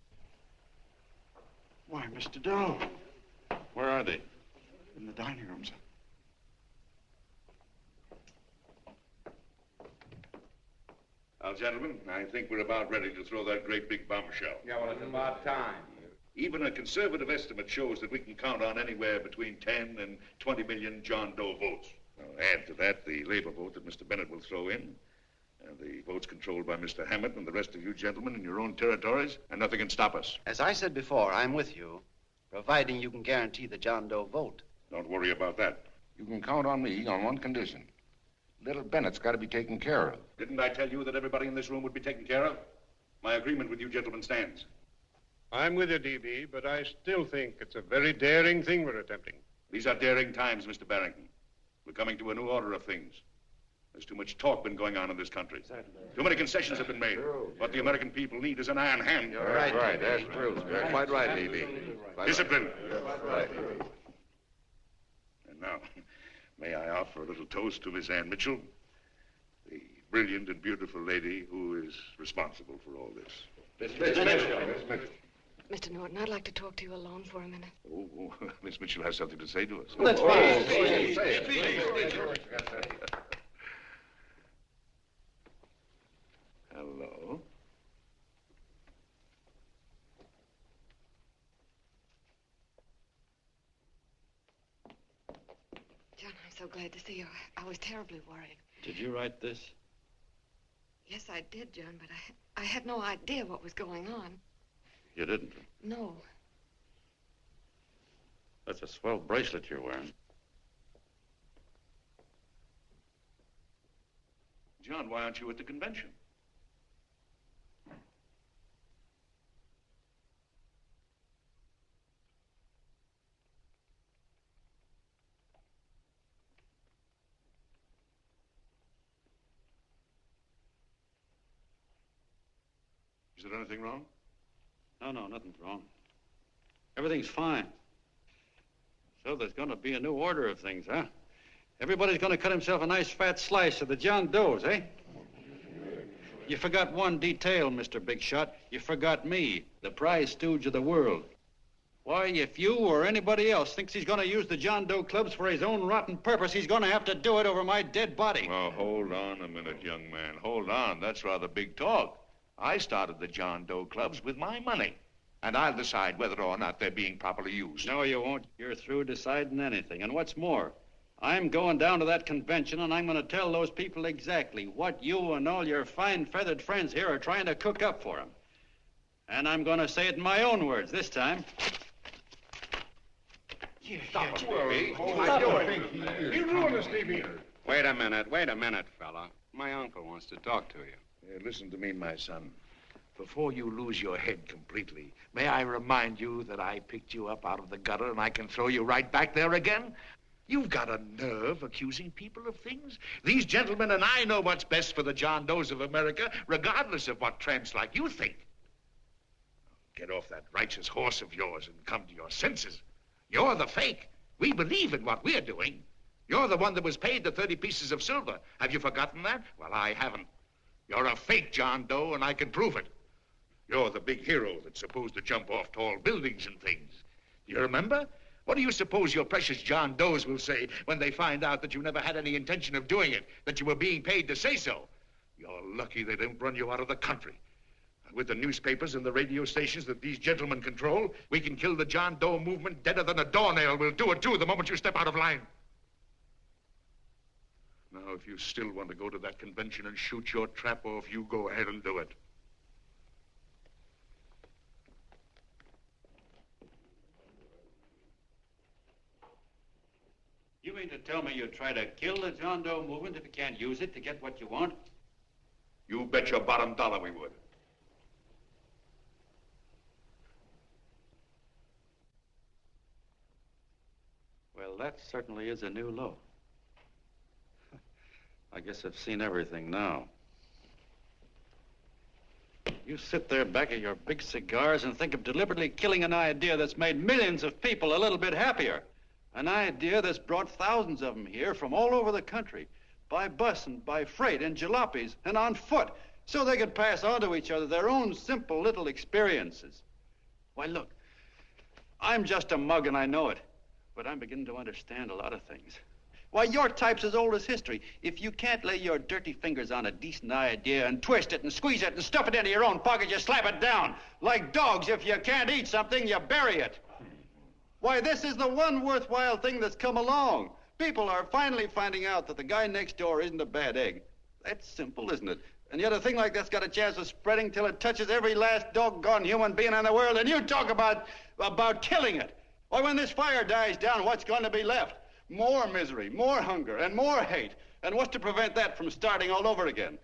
Why, Mr. Doe. Where are they? In the dining room, sir. Now, gentlemen, I think we're about ready to throw that great big bombshell. Yeah, well, it's about time. Even a conservative estimate shows that we can count on anywhere between 10 and 20 million John Doe votes. Now, add to that the labor vote that Mr. Bennett will throw in, and the votes controlled by Mr. Hammett and the rest of you gentlemen in your own territories, and nothing can stop us. As I said before, I'm with you, providing you can guarantee the John Doe vote. Don't worry about that. You can count on me on one condition. Little Bennett's got to be taken care of. Didn't I tell you that everybody in this room would be taken care of? My agreement with you gentlemen stands. I'm with you, D.B., but I still think it's a very daring thing we're attempting. These are daring times, Mr. Barrington. We're coming to a new order of things. There's too much talk been going on in this country. Too many concessions have been made. What the American people need is an iron hand. You're right. That's true. You're quite right, D.B. Discipline. Right. And now, may I offer a little toast to Miss Ann Mitchell, the brilliant and beautiful lady who is responsible for all this. Miss Mitchell. Mr. Norton, I'd like to talk to you alone for a minute. Oh, Miss Mitchell has something to say to us. Please. Hello. John, I'm so glad to see you. I was terribly worried. Did you write this? Yes, I did, John, but I had no idea what was going on. You didn't? No. That's a swell bracelet you're wearing. John, why aren't you at the convention? Is there anything wrong? No, nothing's wrong. Everything's fine. So there's going to be a new order of things, huh? Everybody's going to cut himself a nice fat slice of the John Does, eh? You forgot one detail, Mr. Big Shot. You forgot me, the prize stooge of the world. Why, if you or anybody else thinks he's going to use the John Doe clubs for his own rotten purpose, he's going to have to do it over my dead body. Oh, hold on a minute, young man. Hold on. That's rather big talk. I started the John Doe clubs with my money, and I'll decide whether or not they're being properly used. No, you won't. You're through deciding anything. And what's more, I'm going down to that convention, and I'm going to tell those people exactly what you and all your fine feathered friends here are trying to cook up for them. And I'm going to say it in my own words this time. Stop it, baby. You ruined us, D.B. Wait a minute, fella. My uncle wants to talk to you. Listen to me, my son. Before you lose your head completely, may I remind you that I picked you up out of the gutter and I can throw you right back there again? You've got a nerve accusing people of things. These gentlemen and I know what's best for the John Does of America, regardless of what tramps like you think. Get off that righteous horse of yours and come to your senses. You're the fake. We believe in what we're doing. You're the one that was paid the 30 pieces of silver. Have you forgotten that? Well, I haven't. You're a fake John Doe, and I can prove it. You're the big hero that's supposed to jump off tall buildings and things. Do you remember? What do you suppose your precious John Does will say when they find out that you never had any intention of doing it, that you were being paid to say so? You're lucky they don't run you out of the country. With the newspapers and the radio stations that these gentlemen control, we can kill the John Doe movement deader than a doornail. We'll do it, too, the moment you step out of line. Now, if you still want to go to that convention and shoot your trap off, you go ahead and do it. You mean to tell me you'd try to kill the John Doe movement if you can't use it to get what you want? You bet your bottom dollar we would. Well, that certainly is a new low. I guess I've seen everything now. You sit there back of your big cigars and think of deliberately killing an idea that's made millions of people a little bit happier. An idea that's brought thousands of them here from all over the country, by bus and by freight and jalopies and on foot, so they could pass on to each other their own simple little experiences. Why, look, I'm just a mug and I know it, but I'm beginning to understand a lot of things. Why, your type's as old as history. If you can't lay your dirty fingers on a decent idea and twist it and squeeze it and stuff it into your own pocket, you slap it down. Like dogs, if you can't eat something, you bury it. Why, this is the one worthwhile thing that's come along. People are finally finding out that the guy next door isn't a bad egg. That's simple, isn't it? And yet a thing like that's got a chance of spreading till it touches every last doggone human being in the world, and you talk about killing it. Why, when this fire dies down, what's going to be left? More misery, more hunger, and more hate. And what's to prevent that from starting all over again?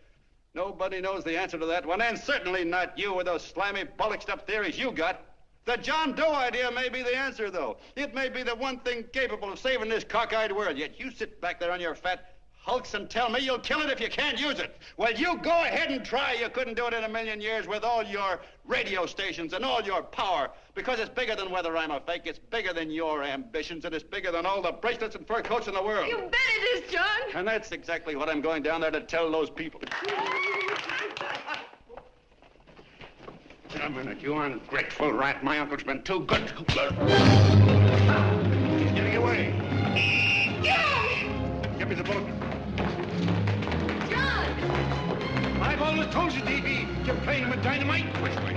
Nobody knows the answer to that one, and certainly not you with those slimy, bollocksed-up theories you got. The John Doe idea may be the answer, though. It may be the one thing capable of saving this cockeyed world. Yet you sit back there on your fat hulks and tell me you'll kill it if you can't use it. Well, you go ahead and try. You couldn't do it in a million years with all your radio stations and all your power. Because it's bigger than whether I'm a fake. It's bigger than your ambitions, and it's bigger than all the bracelets and fur coats in the world. You bet it is, John. And that's exactly what I'm going down there to tell those people. Wait a minute, you ungrateful rat. My uncle's been too good. He's getting away. Give me the bullet. John! I've always told you, D.B., you're playing with dynamite. Which way?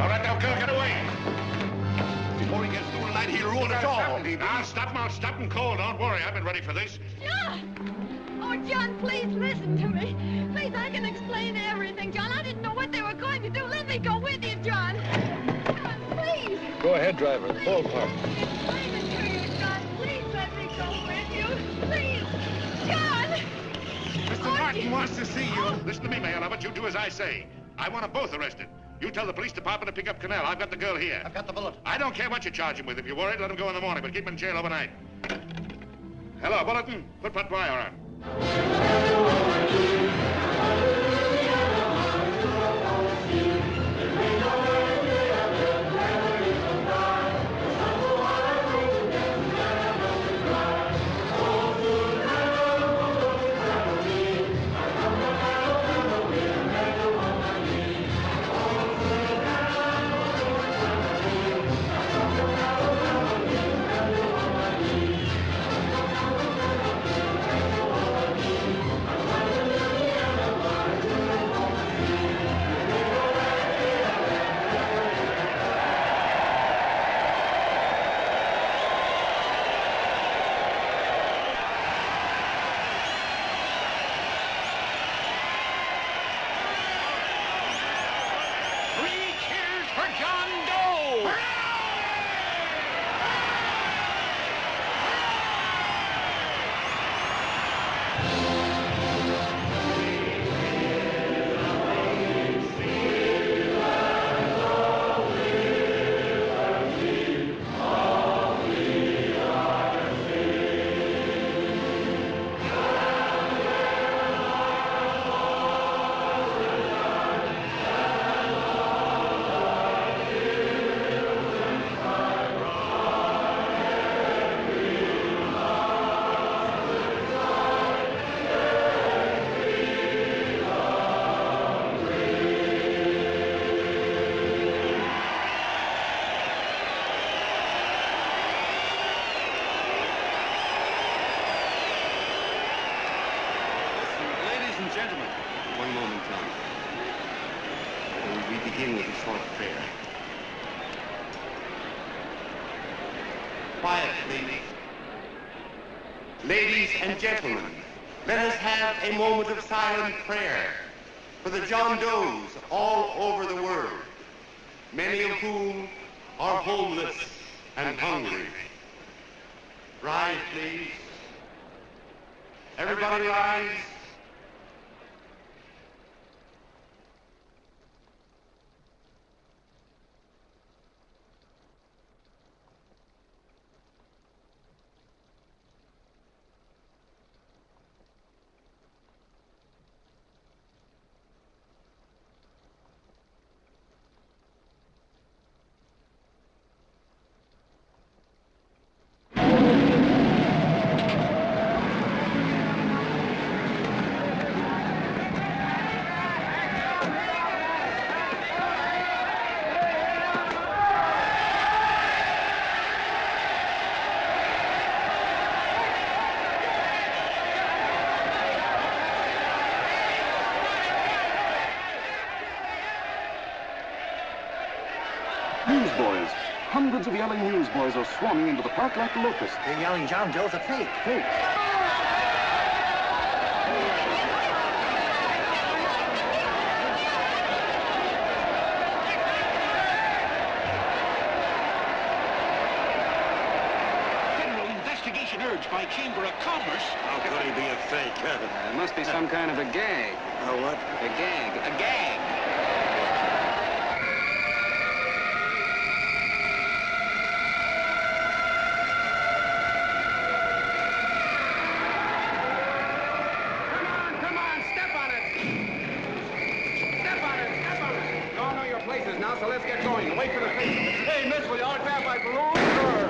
All right, now, girl, get away. Before he gets through tonight, he'll ruin us all. I'll stop him cold. Don't worry, I've been ready for this. John! Oh, John, please listen to me. Please, I can explain everything, John. I didn't know what they were going to do. Let me go with you, John. John, please. Go ahead, driver. Ballpark. Explain it to you, John. Please let me go with you. Please. John! Mr. Martin wants to see you. Listen to me, Mayor Lovett. You do as I say. I want them both arrested. You tell the police department to pick up Connell. I've got the girl here. I've got the bullet. I don't care what you charge him with. If you're worried, let him go in the morning, but keep him in jail overnight. Hello, Bulletin. Put Pat Pryor on. Quiet, please. Ladies and gentlemen, let us have a moment of silent prayer for the John Does all over the world, many of whom are homeless and hungry. Rise, please. Everybody rise. Newsboys. Hundreds of yelling newsboys are swarming into the park like locusts. They're yelling John Doe's a fake. Fake. Federal investigation urged by Chamber of Commerce. How could he be a fake? It must be some kind of a gag. A what? A gag. A gag. now, so let's get going. Wait for the station. Hey, miss, will you autograph my balloon? Sure.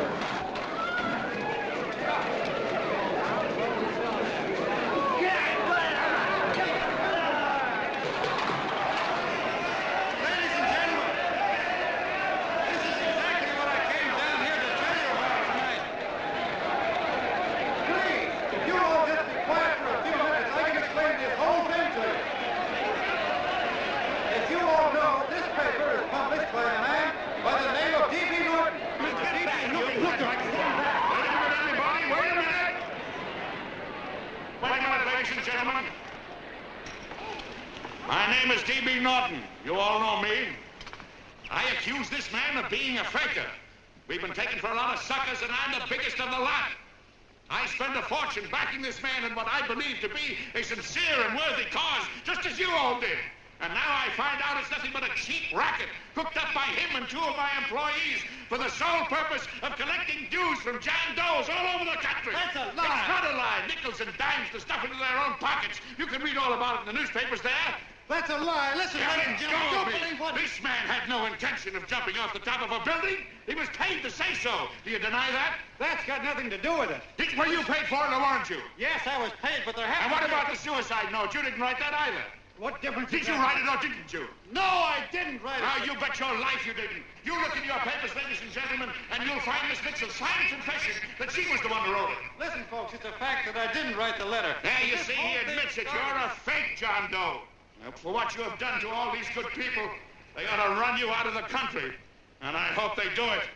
Gentlemen, my name is D.B. Norton. You all know me. I accuse this man of being a faker. We've been taken for a lot of suckers, and I'm the biggest of the lot. I spent a fortune backing this man in what I believe to be a sincere and worthy cause, just as you all did. And now I find out it's nothing but a cheap racket cooked up by him and two of my employees for the sole purpose of collecting dues from John Does all over the country. That's a lie. It's not a lie. Nickels and dimes to stuff into their own pockets. You can read all about it in the newspapers there. That's a lie. Listen, ladies and gentlemen, don't believe what... This man had no intention of jumping off the top of a building. He was paid to say so. Do you deny that? That's got nothing to do with it. Were you paid for it or weren't you? Yes, I was paid, but there has And what about the suicide note? You didn't write that either. What difference Did you write it or didn't you? No, I didn't write it. Now, you bet your life you didn't. You look in your papers, ladies and gentlemen, and you'll find Miss Mitchell's signed confession that she was the one who wrote it. Listen, folks, it's a fact that I didn't write the letter. There, you see, he admits it. You're a fake, John Doe. Now, for what you have done to all these good people, they ought to run you out of the country. And I hope they do it.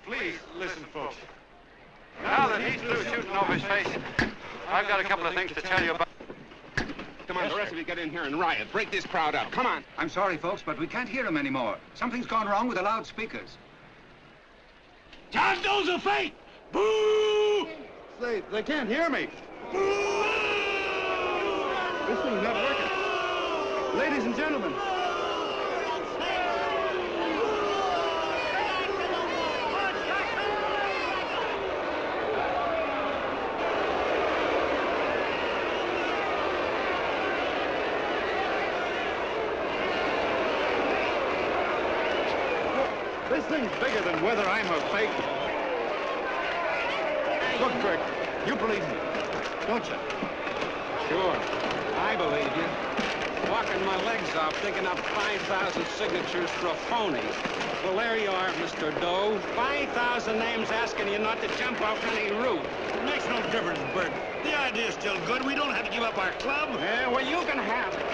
Please, listen, folks. Now that he's through shooting over his face, I've got a couple of things to tell you about. Come on, the rest of you get in here and riot. Break this crowd up. Come on. I'm sorry, folks, but we can't hear him anymore. Something's gone wrong with the loudspeakers. John Doe's a fake! Boo! They can't hear me. Boo! This thing's not working. Ladies and gentlemen. This thing's bigger than whether I'm a fake. Look, Kirk, you believe me, don't you? Sure, I believe you. Walking my legs off, digging up 5,000 signatures for a phony. Well, there you are, Mr. Doe. 5,000 names asking you not to jump off any roof. It makes no difference, Bert. The idea's still good. We don't have to give up our club. Yeah, well, you can have it.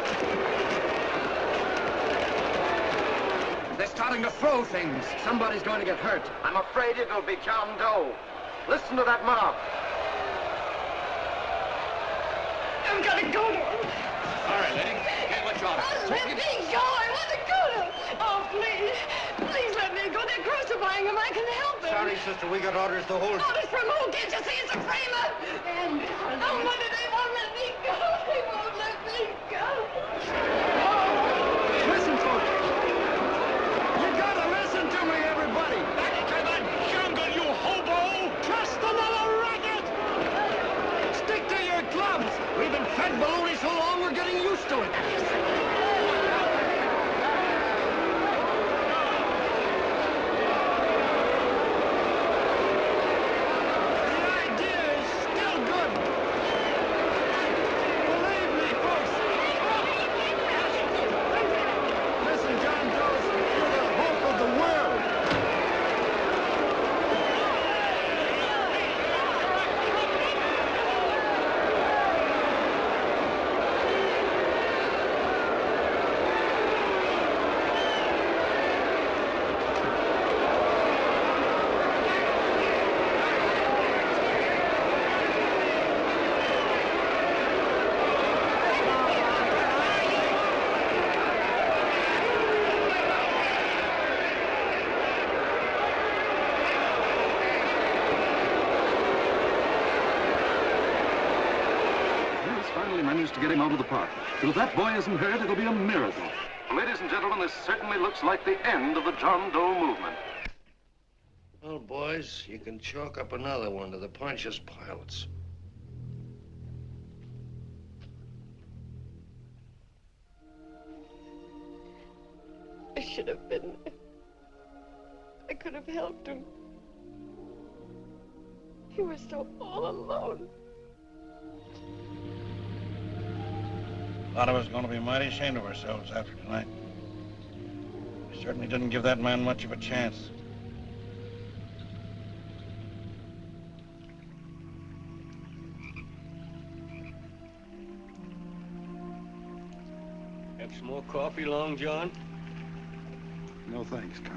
They're starting to throw things. Somebody's going to get hurt. I'm afraid it'll be John Doe. Listen to that mob. I've got to go to him. All right, lady. Get what you ought to. Let me go. I want to go to him. Oh, please. Please let me go. They're crucifying him. I can help him. Sorry, sister. We got orders to hold. Orders from who? Can't you see it's a framer? And oh, Mother, they won't let me go. They won't let me go. Listen, folks. You gotta listen to me, everybody. Back to the jungle, you hobo. Trust another racket. Stick to your clubs. We've been fed baloney so long, we're getting used to it. To get him out of the park. But if that boy isn't hurt, it'll be a miracle. Ladies and gentlemen, this certainly looks like the end of the John Doe movement. Well, Well, boys, you can chalk up another one to the Pontius pilots. I should have been there. I could have helped him. He was so all alone. A lot of us are going to be mighty ashamed of ourselves after tonight. We certainly didn't give that man much of a chance. Have some more coffee, Long John? No thanks, Carl.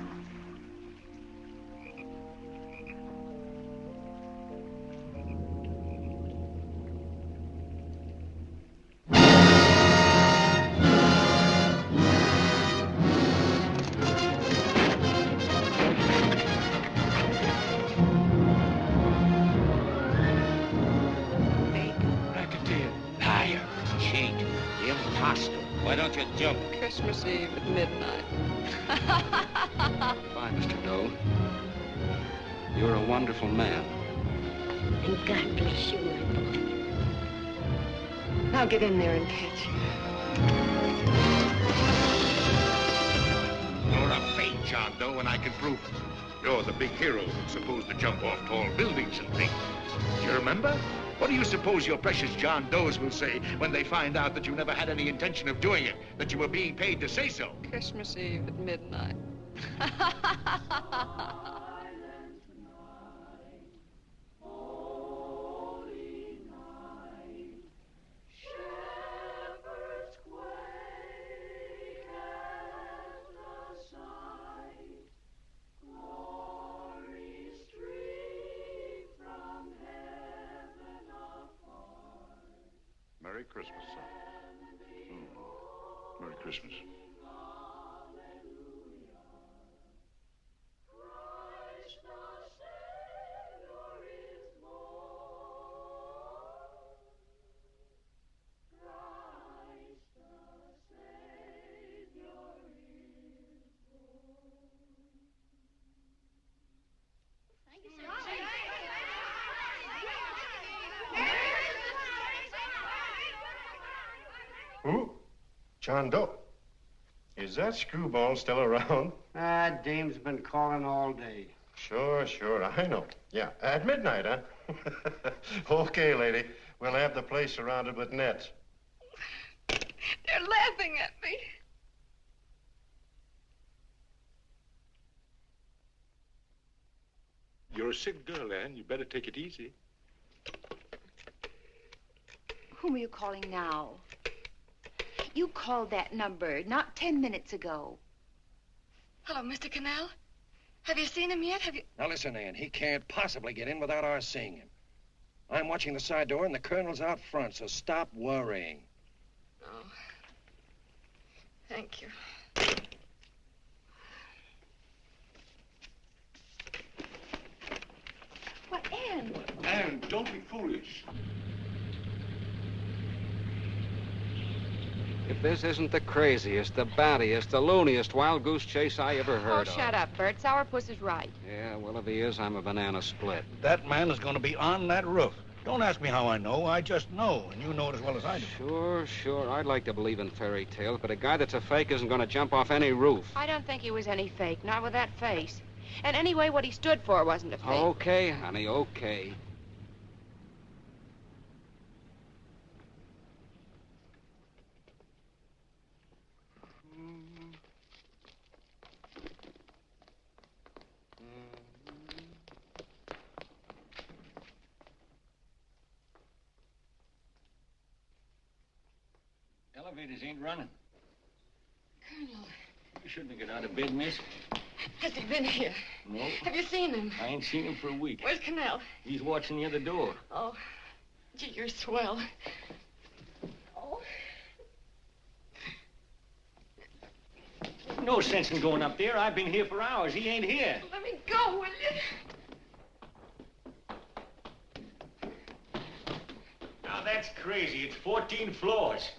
Why don't you jump? Christmas Eve at midnight. Fine, Mr. Doe. You're a wonderful man. And God bless you, my boy. Now get in there and catch him. You're a fake John Doe, and I can prove it. You're the big hero who's supposed to jump off tall buildings and things. Do you remember? What do you suppose your precious John Does will say when they find out that you never had any intention of doing it, that you were being paid to say so? Christmas Eve at midnight. Merry Christmas, son. Merry Christmas. Who? John Doe. Is that screwball still around? Dame's been calling all day. Sure, I know. Yeah, at midnight, huh? Okay, lady. We'll have the place surrounded with nets. They're laughing at me. You're a sick girl, Anne. You better take it easy. Whom are you calling now? You called that number not 10 minutes ago. Hello, Mr. Connell. Have you seen him yet? Have you... Now listen, Ann, he can't possibly get in without our seeing him. I'm watching the side door and the colonel's out front, so stop worrying. Oh. Thank you. What, Ann? Anne, don't be foolish. If this isn't the craziest, the battiest, the looniest wild goose chase I ever heard of. Oh, shut up, Bert. Sourpuss is right. Yeah, well, if he is, I'm a banana split. That man is going to be on that roof. Don't ask me how I know. I just know, and you know it as well as I do. Sure. I'd like to believe in fairy tales, but a guy that's a fake isn't going to jump off any roof. I don't think he was any fake, not with that face. And anyway, what he stood for wasn't a fake. Okay, honey, okay. Elevators ain't running. Colonel, You shouldn't have got out of bed, miss. has he been here? No. Have you seen him? I ain't seen him for a week. Where's Connell? He's watching the other door. Oh, gee, you're swell. Oh. No sense in going up there. I've been here for hours. He ain't here. Let me go, will you? Now, that's crazy. It's 14 floors.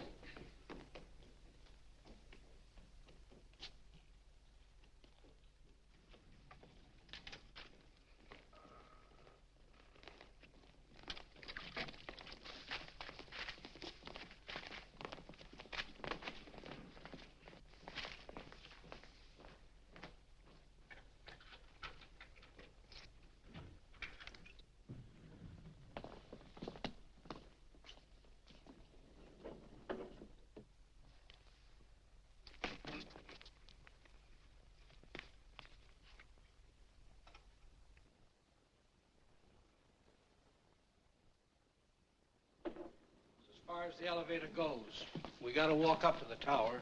far as the elevator goes. We gotta walk up to the tower.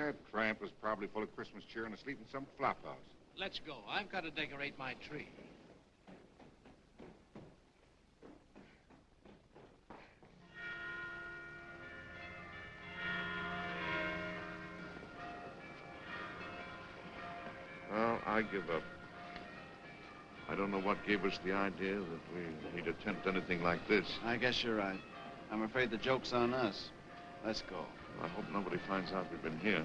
That tramp was probably full of Christmas cheer and asleep in some flop house. Let's go. I've got to decorate my tree. Well, I give up. I don't know what gave us the idea that we need attempt anything like this. I guess you're right. I'm afraid the joke's on us. Let's go. I hope nobody finds out we've been here.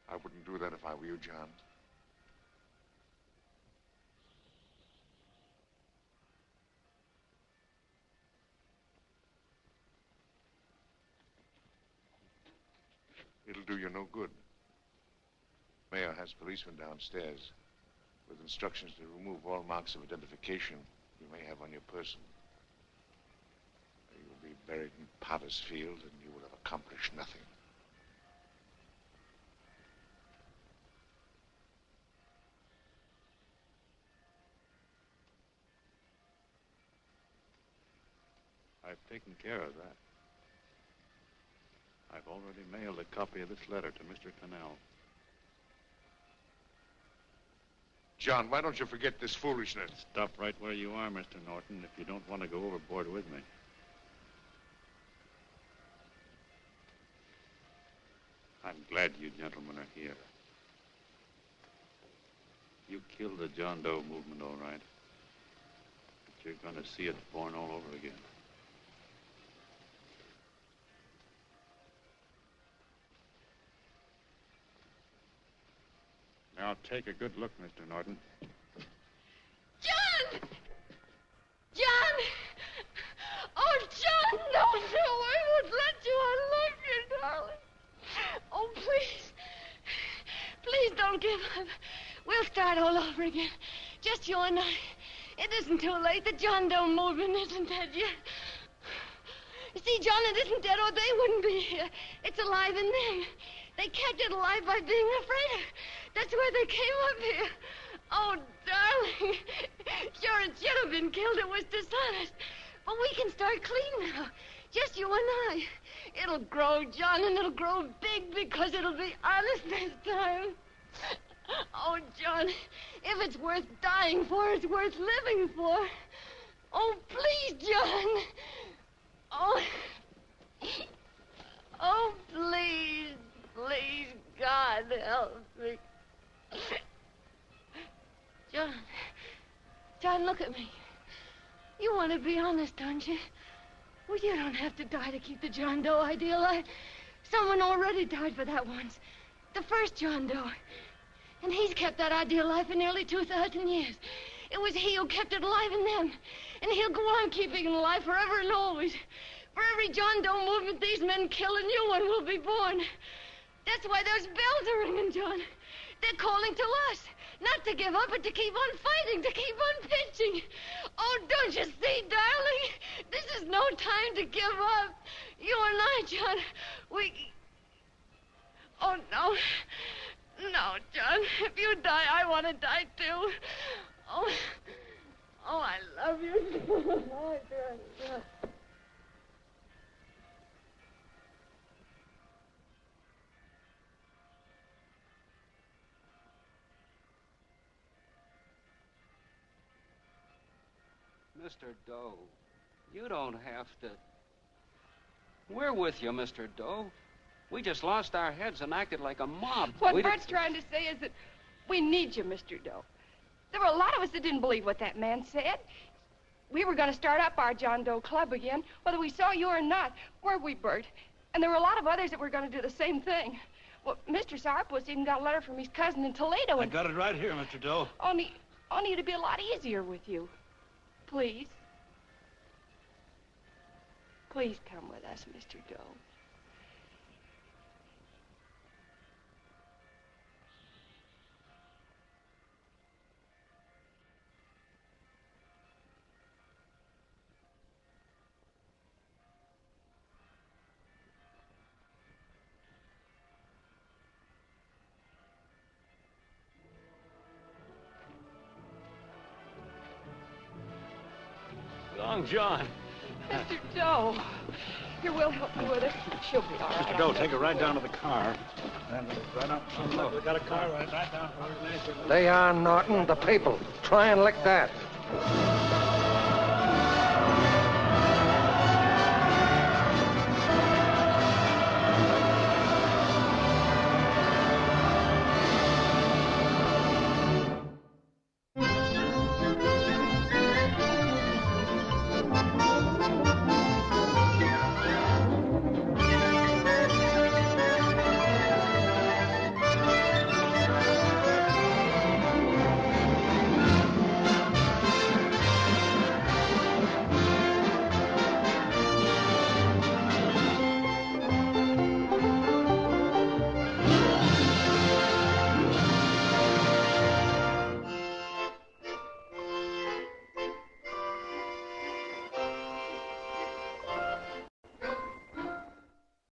I wouldn't do that if I were you, John. It'll do you no good. Mayor has policemen downstairs with instructions to remove all marks of identification you may have on your person. You'll be buried in Potter's Field and you will have accomplished nothing. I've taken care of that. I've already mailed a copy of this letter to Mr. Connell. John, why don't you forget this foolishness? Stop right where you are, Mr. Norton, if you don't want to go overboard with me. I'm glad you gentlemen are here. You killed the John Doe movement, all right. But you're going to see it born all over again. Now, take a good look, Mr. Norton. John! John! Oh, John, no, I won't let you. I love you, darling. Oh, please. Please don't give up. We'll start all over again. Just you and I. It isn't too late. The John Doe movement isn't dead yet. You see, John, it isn't dead or they wouldn't be here. It's alive in there. They kept it alive by being afraid of it. That's why they came up here. Oh, darling. Sure, it should have been killed. It was dishonest. But we can start clean now. Just you and I. It'll grow, John, and it'll grow big because it'll be honest this time. Oh, John, if it's worth dying for, it's worth living for. Oh, please, John. Oh, oh, please, please, God, help me. John, look at me. You want to be honest, don't you? Well, you don't have to die to keep the John Doe idea alive. Someone already died for that once. The first John Doe. And he's kept that idea alive for nearly 2,000 years. It was he who kept it alive in them. And he'll go on keeping it alive forever and always. For every John Doe movement these men kill, a new one will be born. That's why those bells are ringing, John. They're calling to us. Not to give up, but to keep on fighting, to keep on pitching. Oh, don't you see, darling? This is no time to give up. You and I, John, we... Oh, no. No, John. If you die, I want to die, too. Oh, I love you. Oh, John. Mr. Doe, you don't have to. We're with you, Mr. Doe. We just lost our heads and acted like a mob. What Bert's trying to say is that we need you, Mr. Doe. There were a lot of us that didn't believe what that man said. We were going to start up our John Doe Club again, whether we saw you or not. Weren't we, Bert? And there were a lot of others that were going to do the same thing. Well, Mr. Sourpuss even got a letter from his cousin in Toledo. I got it right here, Mr. Doe. Only it'd be a lot easier with you. Please. Please come with us, Mr. Doe. Long John. Mr. Doe. Here, we'll help you with it. She'll be all right. Mr. Doe, take her right down to the car. And right up. Look, we got a car right down. They are, Norton, the people. Try and lick that.